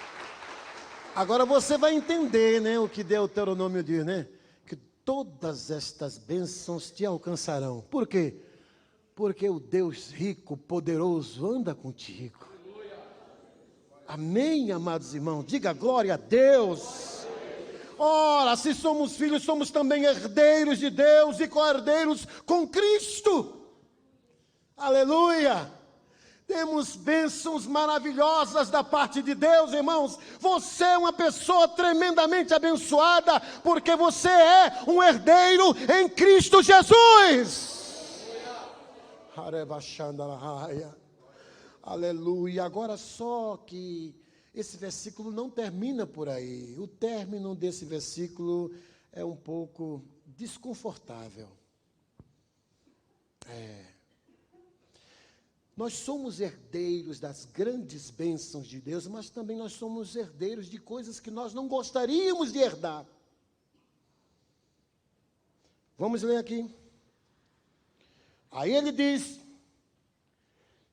Agora você vai entender, né, o que Deuteronômio diz, né? Que todas estas bênçãos te alcançarão. Por quê? Porque o Deus rico, poderoso, anda contigo. Amém, amados irmãos? Diga glória a Deus. Ora, se somos filhos, somos também herdeiros de Deus e co-herdeiros com Cristo. Aleluia! Temos bênçãos maravilhosas da parte de Deus, irmãos. Você é uma pessoa tremendamente abençoada, porque você é um herdeiro em Cristo Jesus. Aleluia. Agora só que esse versículo não termina por aí. O término desse versículo é um pouco desconfortável. Nós somos herdeiros das grandes bênçãos de Deus, mas também nós somos herdeiros de coisas que nós não gostaríamos de herdar. Vamos ler aqui. Aí ele diz: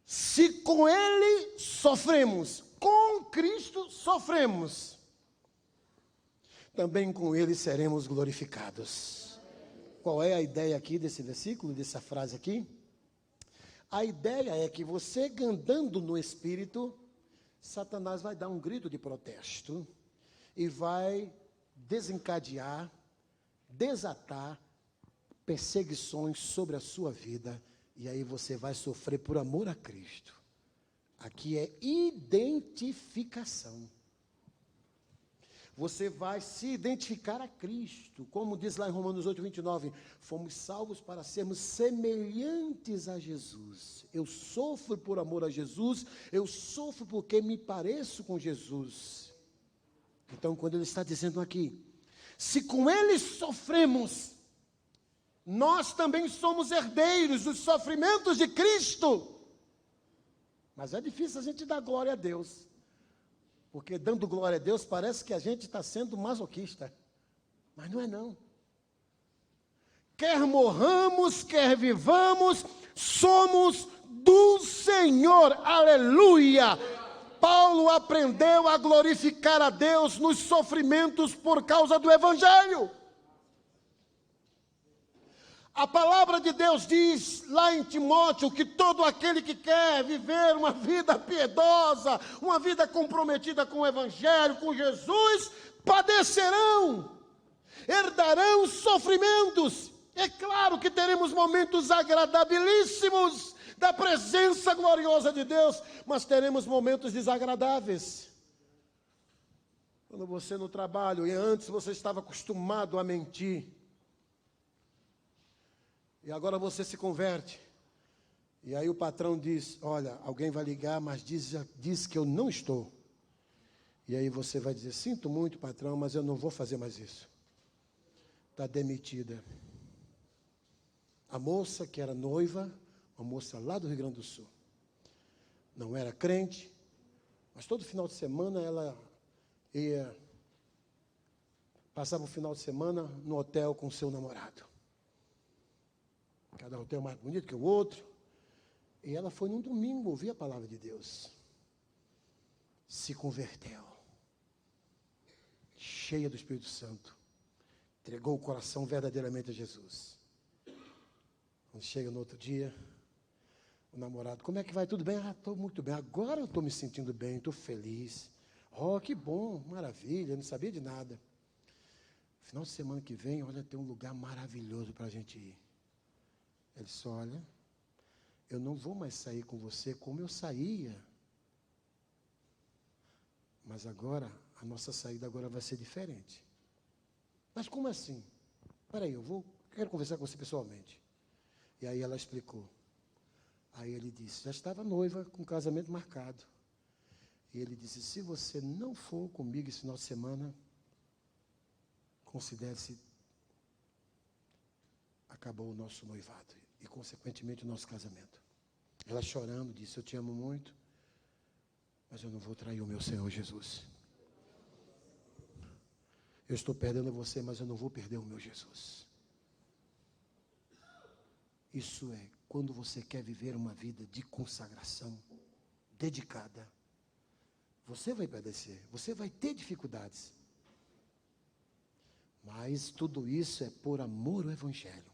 se com ele sofremos, com Cristo sofremos, também com ele seremos glorificados. Qual é a ideia aqui desse versículo, dessa frase aqui? A ideia é que você andando no Espírito, Satanás vai dar um grito de protesto e vai desencadear, desatar perseguições sobre a sua vida, e aí você vai sofrer por amor a Cristo. Aqui é identificação. Você vai se identificar a Cristo, como diz lá em Romanos 8:29, fomos salvos para sermos semelhantes a Jesus. Eu sofro por amor a Jesus, eu sofro porque me pareço com Jesus. Então, quando ele está dizendo aqui, se com ele sofremos, nós também somos herdeiros dos sofrimentos de Cristo. Mas é difícil a gente dar glória a Deus. Porque dando glória a Deus, parece que a gente está sendo masoquista. Mas não é não. Quer morramos, quer vivamos, somos do Senhor. Aleluia! Paulo aprendeu a glorificar a Deus nos sofrimentos por causa do Evangelho. A palavra de Deus diz lá em Timóteo que todo aquele que quer viver uma vida piedosa, uma vida comprometida com o Evangelho, com Jesus, padecerão, herdarão sofrimentos. É claro que teremos momentos agradabilíssimos da presença gloriosa de Deus, mas teremos momentos desagradáveis. Quando você no trabalho, e antes você estava acostumado a mentir, e agora você se converte. E aí o patrão diz, olha, alguém vai ligar, mas diz que eu não estou. E aí você vai dizer, sinto muito, patrão, mas eu não vou fazer mais isso. Está demitida. A moça que era noiva, uma moça lá do Rio Grande do Sul. Não era crente, mas todo final de semana ela passava o final de semana no hotel com o seu namorado. Cada hotel mais bonito que o outro. E ela foi num domingo ouvir a palavra de Deus. Se converteu. Cheia do Espírito Santo. Entregou o coração verdadeiramente a Jesus. Quando chega no outro dia, o namorado, como é que vai? Tudo bem? Ah, estou muito bem. Agora eu estou me sentindo bem, estou feliz. Oh, que bom, maravilha, eu não sabia de nada. Final de semana que vem, olha, tem um lugar maravilhoso para a gente ir. Ele disse, olha, eu não vou mais sair com você como eu saía. Mas agora, a nossa saída agora vai ser diferente. Mas como assim? Espera aí, quero conversar com você pessoalmente. E aí ela explicou. Aí ele disse, já estava noiva com o casamento marcado. E ele disse, se você não for comigo esse final de semana, considere-se acabou o nosso noivado. E, consequentemente, o nosso casamento. Ela chorando, disse, eu te amo muito, mas eu não vou trair o meu Senhor Jesus. Eu estou perdendo você, mas eu não vou perder o meu Jesus. Isso é, quando você quer viver uma vida de consagração, dedicada, Você vai padecer, você vai ter dificuldades. Mas tudo isso é por amor ao Evangelho.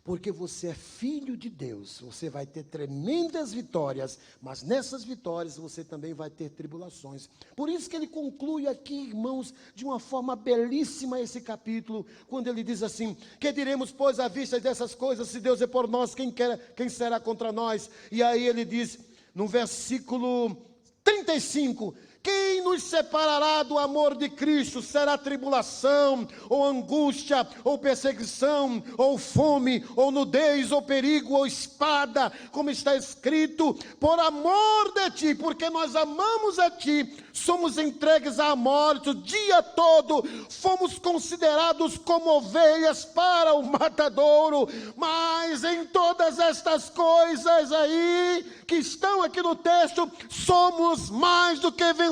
Porque você é filho de Deus, você vai ter tremendas vitórias, mas nessas vitórias você também vai ter tribulações. Por isso que ele conclui aqui, irmãos, de uma forma belíssima esse capítulo, quando ele diz assim: que diremos, pois, à vista dessas coisas, se Deus é por nós, quem será contra nós? E aí ele diz, no versículo 35, quem nos separará do amor de Cristo? Será tribulação, ou angústia, ou perseguição, ou fome, ou nudez, ou perigo, ou espada, como está escrito, por amor de ti, porque nós amamos a ti, somos entregues à morte o dia todo, fomos considerados como ovelhas para o matadouro, mas em todas estas coisas aí, que estão aqui no texto, somos mais do que vencedores,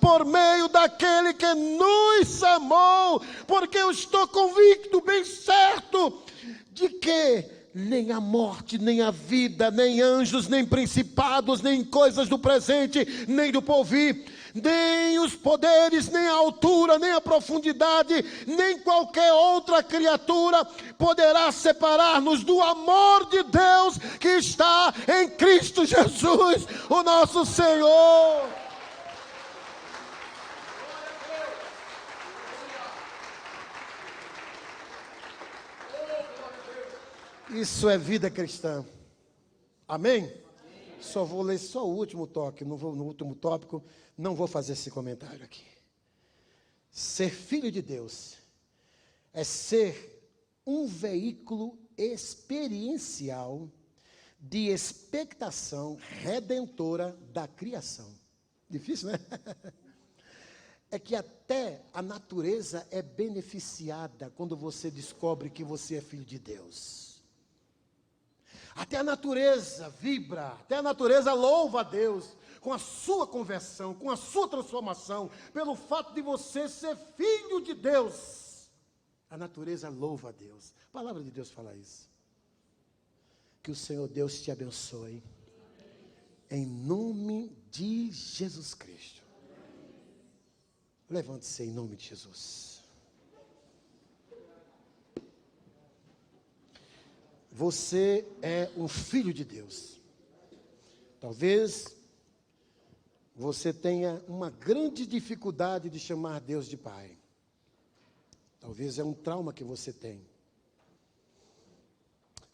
por meio daquele que nos amou, porque eu estou convicto, bem certo, de que nem a morte, nem a vida, nem anjos, nem principados, nem coisas do presente, nem do porvir, nem os poderes, nem a altura, nem a profundidade, nem qualquer outra criatura poderá separar-nos do amor de Deus que está em Cristo Jesus, o nosso Senhor. Isso é vida cristã. Amém? Só vou ler só o último toque, não vou no último tópico, não vou fazer esse comentário aqui. Ser filho de Deus é ser um veículo experiencial de expectação redentora da criação. Difícil, né? É que até a natureza é beneficiada quando você descobre que você é filho de Deus. Até a natureza vibra, até a natureza louva a Deus com a sua conversão, com a sua transformação, pelo fato de você ser filho de Deus. A natureza louva a Deus. A palavra de Deus fala isso. Que o Senhor Deus te abençoe. Em nome de Jesus Cristo. Levante-se em nome de Jesus. Você é um filho de Deus. Talvez você tenha uma grande dificuldade de chamar Deus de Pai. Talvez é um trauma que você tem.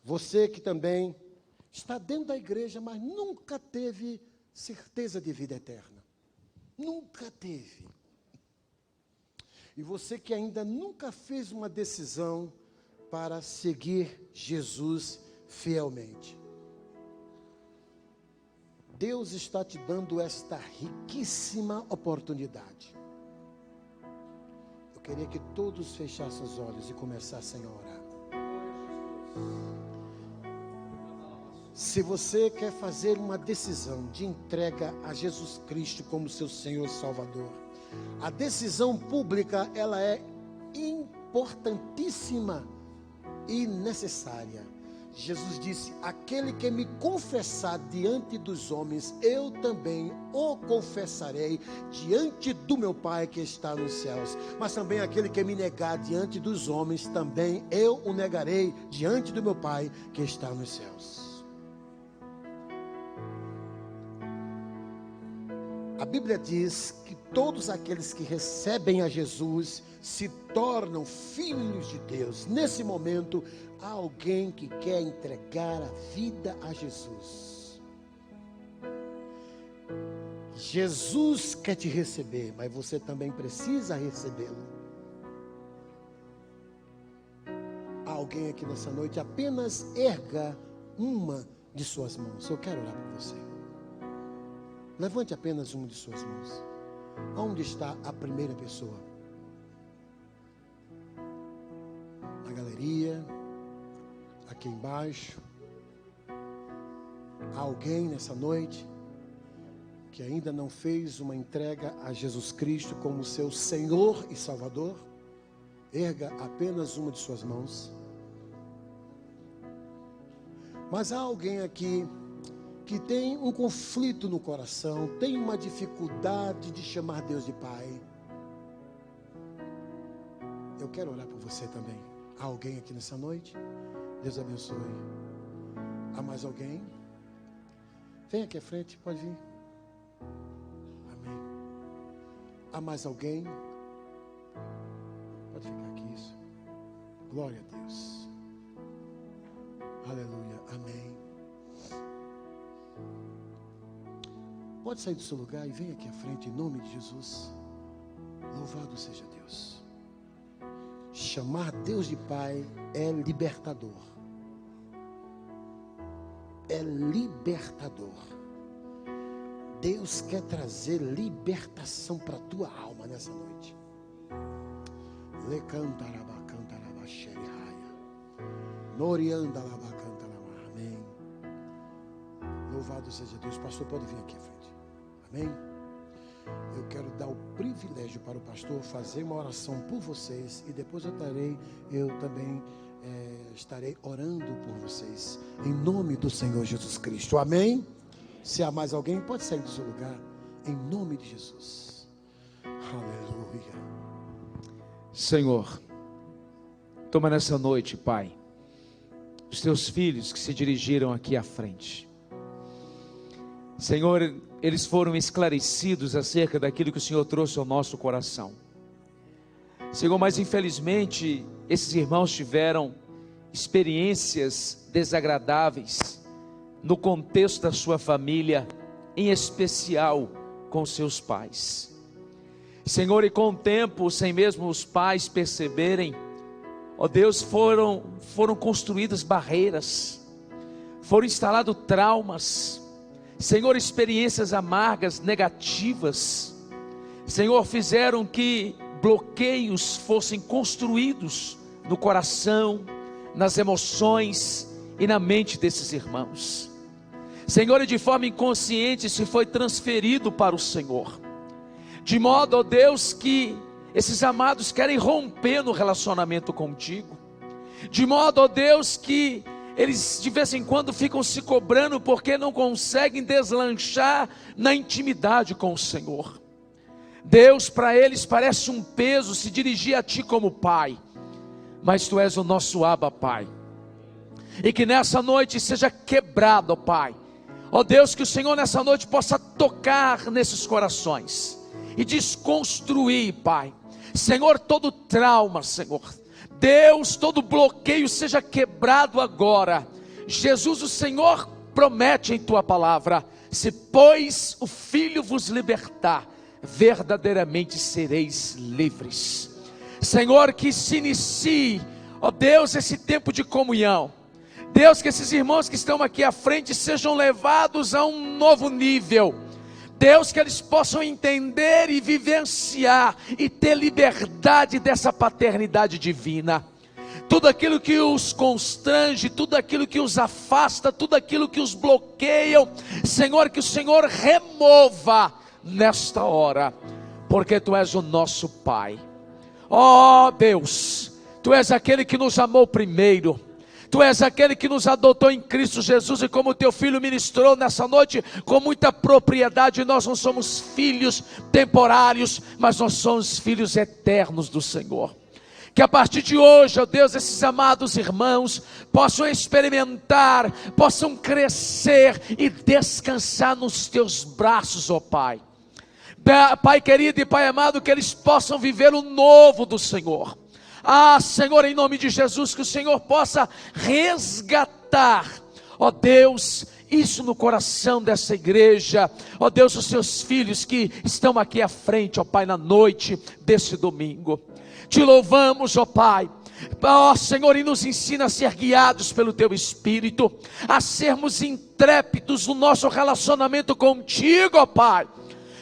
Você que também está dentro da igreja, mas nunca teve certeza de vida eterna. Nunca teve. E você que ainda nunca fez uma decisão para seguir Jesus fielmente. Deus está te dando esta riquíssima oportunidade. Eu queria que todos fechassem os olhos e começassem a orar. Se você quer fazer uma decisão de entrega a Jesus Cristo como seu Senhor e Salvador, a decisão pública, ela é importantíssima e necessária. Jesus disse: aquele que me confessar diante dos homens, eu também o confessarei diante do meu Pai que está nos céus. Mas também aquele que me negar diante dos homens, também eu o negarei diante do meu Pai que está nos céus. A Bíblia diz que todos aqueles que recebem a Jesus se tornam filhos de Deus. Nesse momento, há alguém que quer entregar a vida a Jesus. Jesus quer te receber, mas você também precisa recebê-lo. Há alguém aqui nessa noite, apenas erga uma de suas mãos. Eu quero orar por você. Levante apenas uma de suas mãos. Onde está a primeira pessoa? Na galeria, aqui embaixo. Há alguém nessa noite que ainda não fez uma entrega a Jesus Cristo como seu Senhor e Salvador? Erga apenas uma de suas mãos. Mas há alguém aqui que tem um conflito no coração, tem uma dificuldade de chamar Deus de Pai, eu quero orar por você também. Há alguém aqui nessa noite? Deus abençoe. Há mais alguém? Vem aqui à frente, pode vir. Amém. Há mais alguém? Pode ficar aqui, isso. Glória a Deus. Aleluia, amém. Pode sair do seu lugar e vem aqui à frente em nome de Jesus. Louvado seja Deus. Chamar Deus de Pai é libertador. É libertador. Deus quer trazer libertação para a tua alma nessa noite. Amém. Louvado seja Deus. Pastor, pode vir aqui à frente. Amém. Eu quero dar o privilégio para o pastor fazer uma oração por vocês. E depois eu também estarei orando por vocês. Em nome do Senhor Jesus Cristo. Amém. Se há mais alguém, pode sair do seu lugar. Em nome de Jesus. Aleluia. Senhor, toma nessa noite, Pai, os teus filhos que se dirigiram aqui à frente. Senhor, eles foram esclarecidos acerca daquilo que o Senhor trouxe ao nosso coração. Senhor, mas infelizmente esses irmãos tiveram experiências desagradáveis no contexto da sua família, em especial com seus pais. Senhor, e com o tempo, sem mesmo os pais perceberem, ó Deus, foram construídas barreiras, foram instalados traumas, Senhor, experiências amargas, negativas, Senhor, fizeram que bloqueios fossem construídos no coração, nas emoções e na mente desses irmãos. Senhor, e de forma inconsciente se foi transferido para o Senhor, de modo, ó Deus, que esses amados querem romper no relacionamento contigo, de modo, ó Deus, que eles de vez em quando ficam se cobrando porque não conseguem deslanchar na intimidade com o Senhor. Deus, para eles parece um peso se dirigir a Ti como Pai, mas Tu és o nosso Abba, Pai. E que nessa noite seja quebrado, ó Pai. Ó Deus, que o Senhor nessa noite possa tocar nesses corações e desconstruir, Pai. Senhor, todo trauma, Senhor. Deus, todo bloqueio seja quebrado agora. Jesus, o Senhor promete em Tua palavra: se pois o Filho vos libertar, verdadeiramente sereis livres. Senhor, que se inicie, ó Deus, esse tempo de comunhão. Deus, que esses irmãos que estão aqui à frente sejam levados a um novo nível. Deus, que eles possam entender e vivenciar e ter liberdade dessa paternidade divina. Tudo aquilo que os constrange, tudo aquilo que os afasta, tudo aquilo que os bloqueiam, Senhor, que o Senhor remova nesta hora, porque Tu és o nosso Pai. Ó Deus, Tu és aquele que nos amou primeiro. Tu és aquele que nos adotou em Cristo Jesus, e como Teu Filho ministrou nessa noite com muita propriedade, nós não somos filhos temporários, mas nós somos filhos eternos do Senhor. Que a partir de hoje, ó Deus, esses amados irmãos possam experimentar, possam crescer e descansar nos Teus braços, ó Pai. Pai querido e Pai amado, que eles possam viver o novo do Senhor. Ah, Senhor, em nome de Jesus, que o Senhor possa resgatar, ó Deus, isso no coração dessa igreja. Ó Deus, os Teus filhos que estão aqui à frente, ó Pai, na noite desse domingo. Te louvamos, ó Pai. Ó Senhor, e nos ensina a ser guiados pelo Teu Espírito, a sermos intrépidos no nosso relacionamento contigo, ó Pai.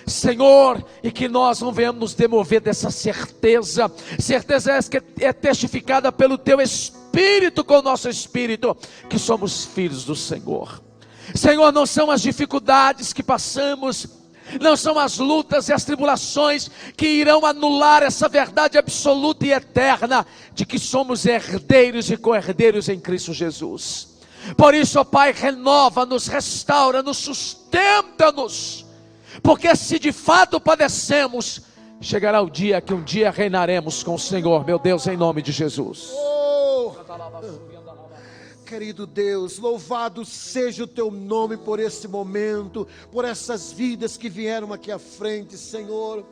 Senhor, e que nós não venhamos nos demover dessa certeza essa que é testificada pelo Teu Espírito com o nosso Espírito, que somos filhos do Senhor. Senhor, não são as dificuldades que passamos, não são as lutas e as tribulações que irão anular essa verdade absoluta e eterna, de que somos herdeiros e co-herdeiros em Cristo Jesus. Por isso, ó Pai, renova-nos, restaura-nos, sustenta-nos, porque se de fato padecemos, chegará o dia que um dia reinaremos com o Senhor, meu Deus, em nome de Jesus. Querido Deus, louvado seja o teu nome por esse momento, por essas vidas que vieram aqui à frente, Senhor.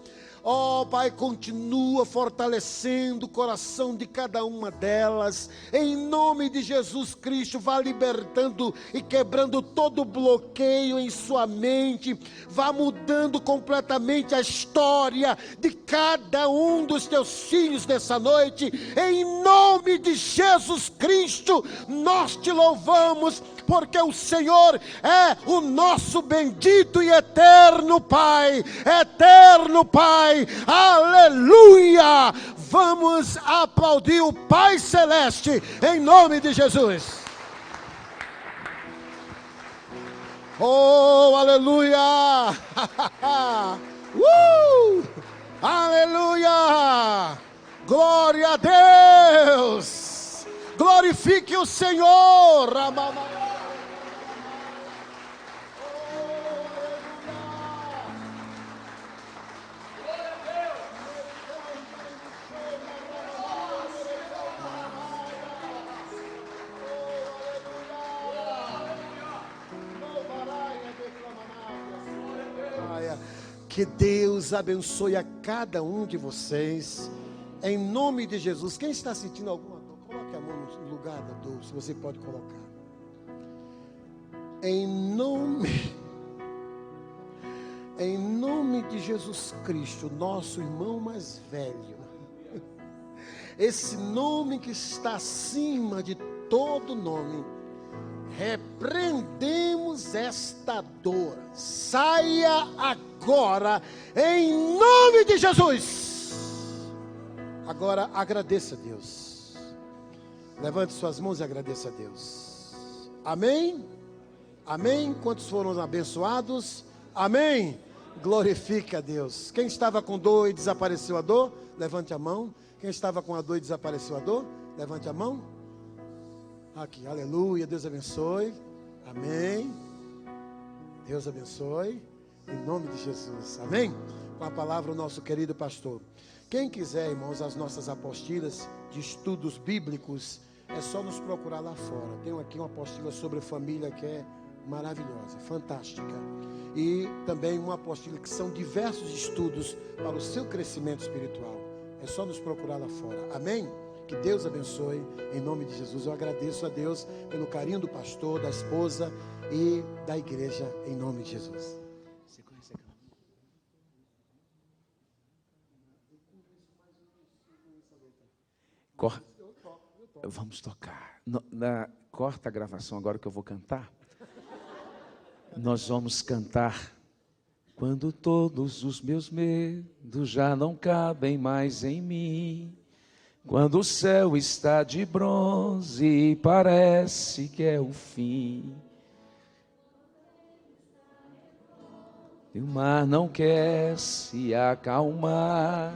Ó Pai, continua fortalecendo o coração de cada uma delas, em nome de Jesus Cristo. Vá libertando e quebrando todo bloqueio em sua mente, vá mudando completamente a história de cada um dos teus filhos nessa noite, em nome de Jesus Cristo. Nós te louvamos, porque o Senhor é o nosso bendito e eterno Pai, aleluia. Vamos aplaudir o Pai Celeste, em nome de Jesus. Oh, aleluia. Aleluia, glória a Deus, glorifique o Senhor. Que Deus abençoe a cada um de vocês, em nome de Jesus. Quem está sentindo alguma dor, coloque a mão no lugar da dor, se você pode colocar. Em nome de Jesus Cristo, nosso irmão mais velho, esse nome que está acima de todo nome, repreendemos esta dor, saia agora, em nome de Jesus. Agora agradeça a Deus, levante suas mãos e agradeça a Deus. Amém? Amém? Quantos foram abençoados? Amém? Glorifica a Deus. Quem estava com dor e desapareceu a dor, levante a mão. Quem estava com a dor e desapareceu a dor, levante a mão. Aqui, aleluia, Deus abençoe, amém, Deus abençoe, em nome de Jesus, amém? Com a palavra o nosso querido pastor. Quem quiser, irmãos, as nossas apostilas de estudos bíblicos, é só nos procurar lá fora. Tenho aqui uma apostila sobre família que é maravilhosa, fantástica, e também uma apostila que são diversos estudos para o seu crescimento espiritual. É só nos procurar lá fora, amém? Que Deus abençoe, em nome de Jesus. Eu agradeço a Deus pelo carinho do pastor, da esposa e da igreja, em nome de Jesus. Você conhece aquela? Vamos tocar. Corta a gravação agora que eu vou cantar. Nós vamos cantar. Quando todos os meus medos já não cabem mais em mim, quando o céu está de bronze e parece que é o fim, e o mar não quer se acalmar.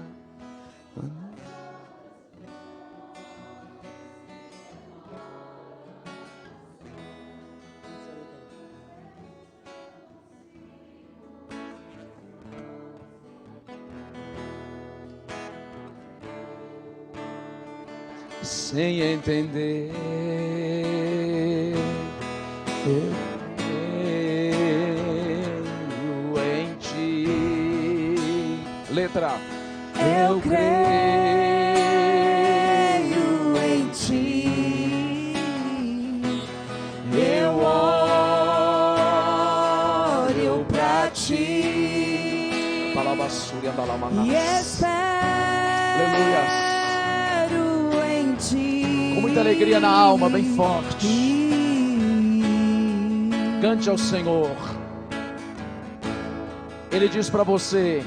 Sem entender, eu creio em ti. Letra. Eu creio em ti. Eu oro pra ti. E espero. Aleluia. Com muita alegria na alma, bem forte. Cante ao Senhor. Ele diz para você: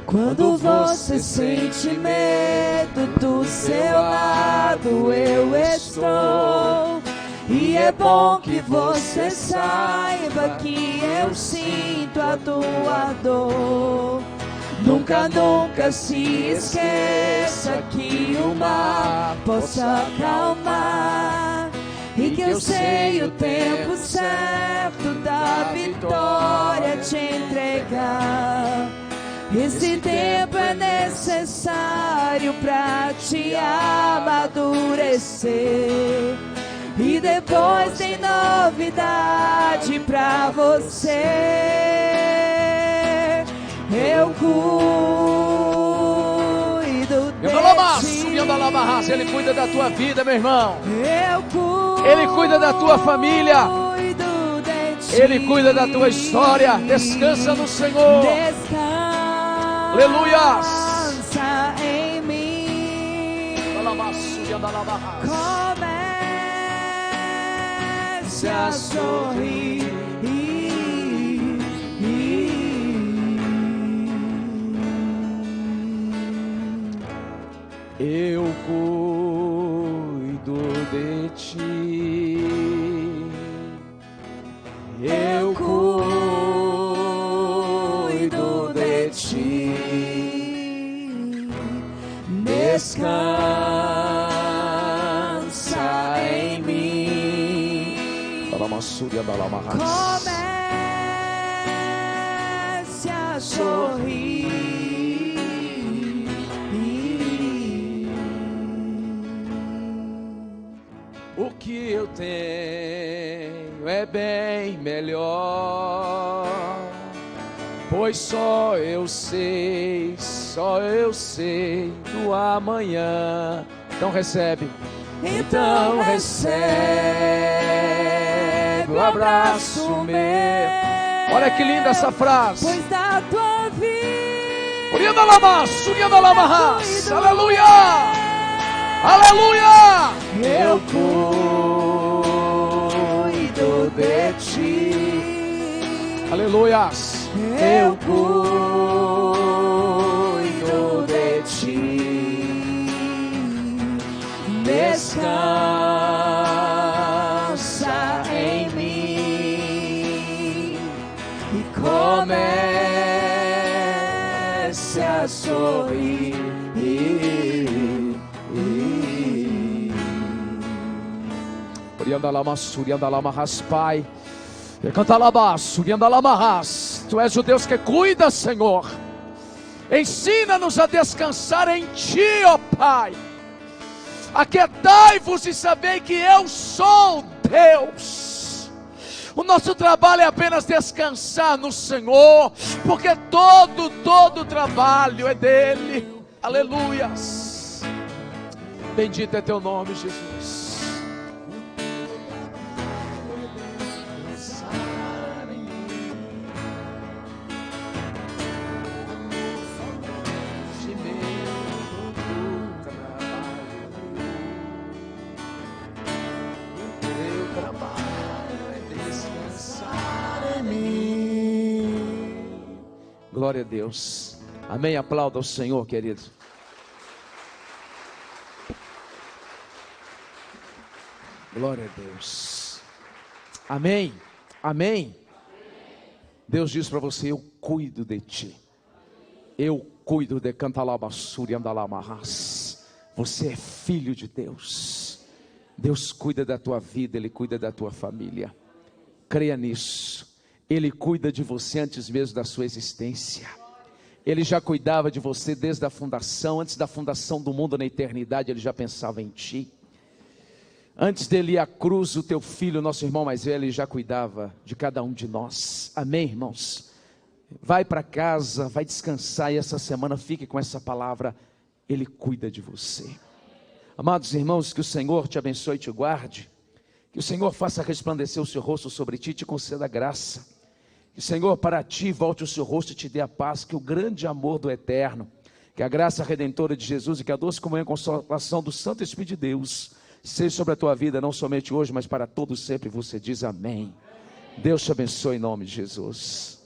quando você sente medo, do seu lado eu estou. E é bom que você saiba que eu sinto a tua dor. Nunca, nunca se esqueça que o mar possa acalmar e que eu sei o tempo certo da vitória te entregar. Esse tempo é necessário pra te amadurecer. E depois tem novidade pra você. Eu cuido de ti. Ele cuida da tua vida, meu irmão. Eu cuido. Ele cuida da tua família. Ele cuida da tua história. Descansa no Senhor. Descansa. Aleluias. Em mim. Comece a sorrir. Eu cuido de ti. Eu cuido de ti. Descansa em mim. Comece a sorrir. O que eu tenho é bem melhor, pois só eu sei do amanhã. Então recebe. Então recebe o abraço meu. Olha que linda essa frase. Pois da tua vida aleluia, aleluia. Eu cuido de ti. Aleluias. Eu cuido de ti. Descansa em mim e comece a sorrir. Pai, canta labaço, tu és o Deus que cuida, Senhor. Ensina-nos a descansar em Ti, ó Pai. Aquietai-vos e sabei que eu sou Deus. O nosso trabalho é apenas descansar no Senhor, porque todo trabalho é dele. Aleluias. Bendito é teu nome, Jesus. Glória a Deus. Amém. Aplauda ao Senhor, querido. Glória a Deus. Amém. Amém. Deus diz para você: eu cuido de ti. Eu cuido de Cantalabassuri Andalamarras. Você é filho de Deus. Deus cuida da tua vida, Ele cuida da tua família. Creia nisso. Ele cuida de você antes mesmo da sua existência. Ele já cuidava de você desde a fundação. Antes da fundação do mundo na eternidade, Ele já pensava em ti. Antes dele ir à cruz, o teu filho, nosso irmão mais velho, Ele já cuidava de cada um de nós. Amém, irmãos? Vai para casa, vai descansar, e essa semana fique com essa palavra: Ele cuida de você. Amados irmãos, que o Senhor te abençoe e te guarde. Que o Senhor faça resplandecer o seu rosto sobre ti e te conceda graça. Que o Senhor para ti volte o seu rosto e te dê a paz. Que o grande amor do Eterno, que a graça redentora de Jesus e que a doce comunhão e consolação do Santo Espírito de Deus seja sobre a tua vida, não somente hoje, mas para todos sempre. Você diz amém. Deus te abençoe em nome de Jesus.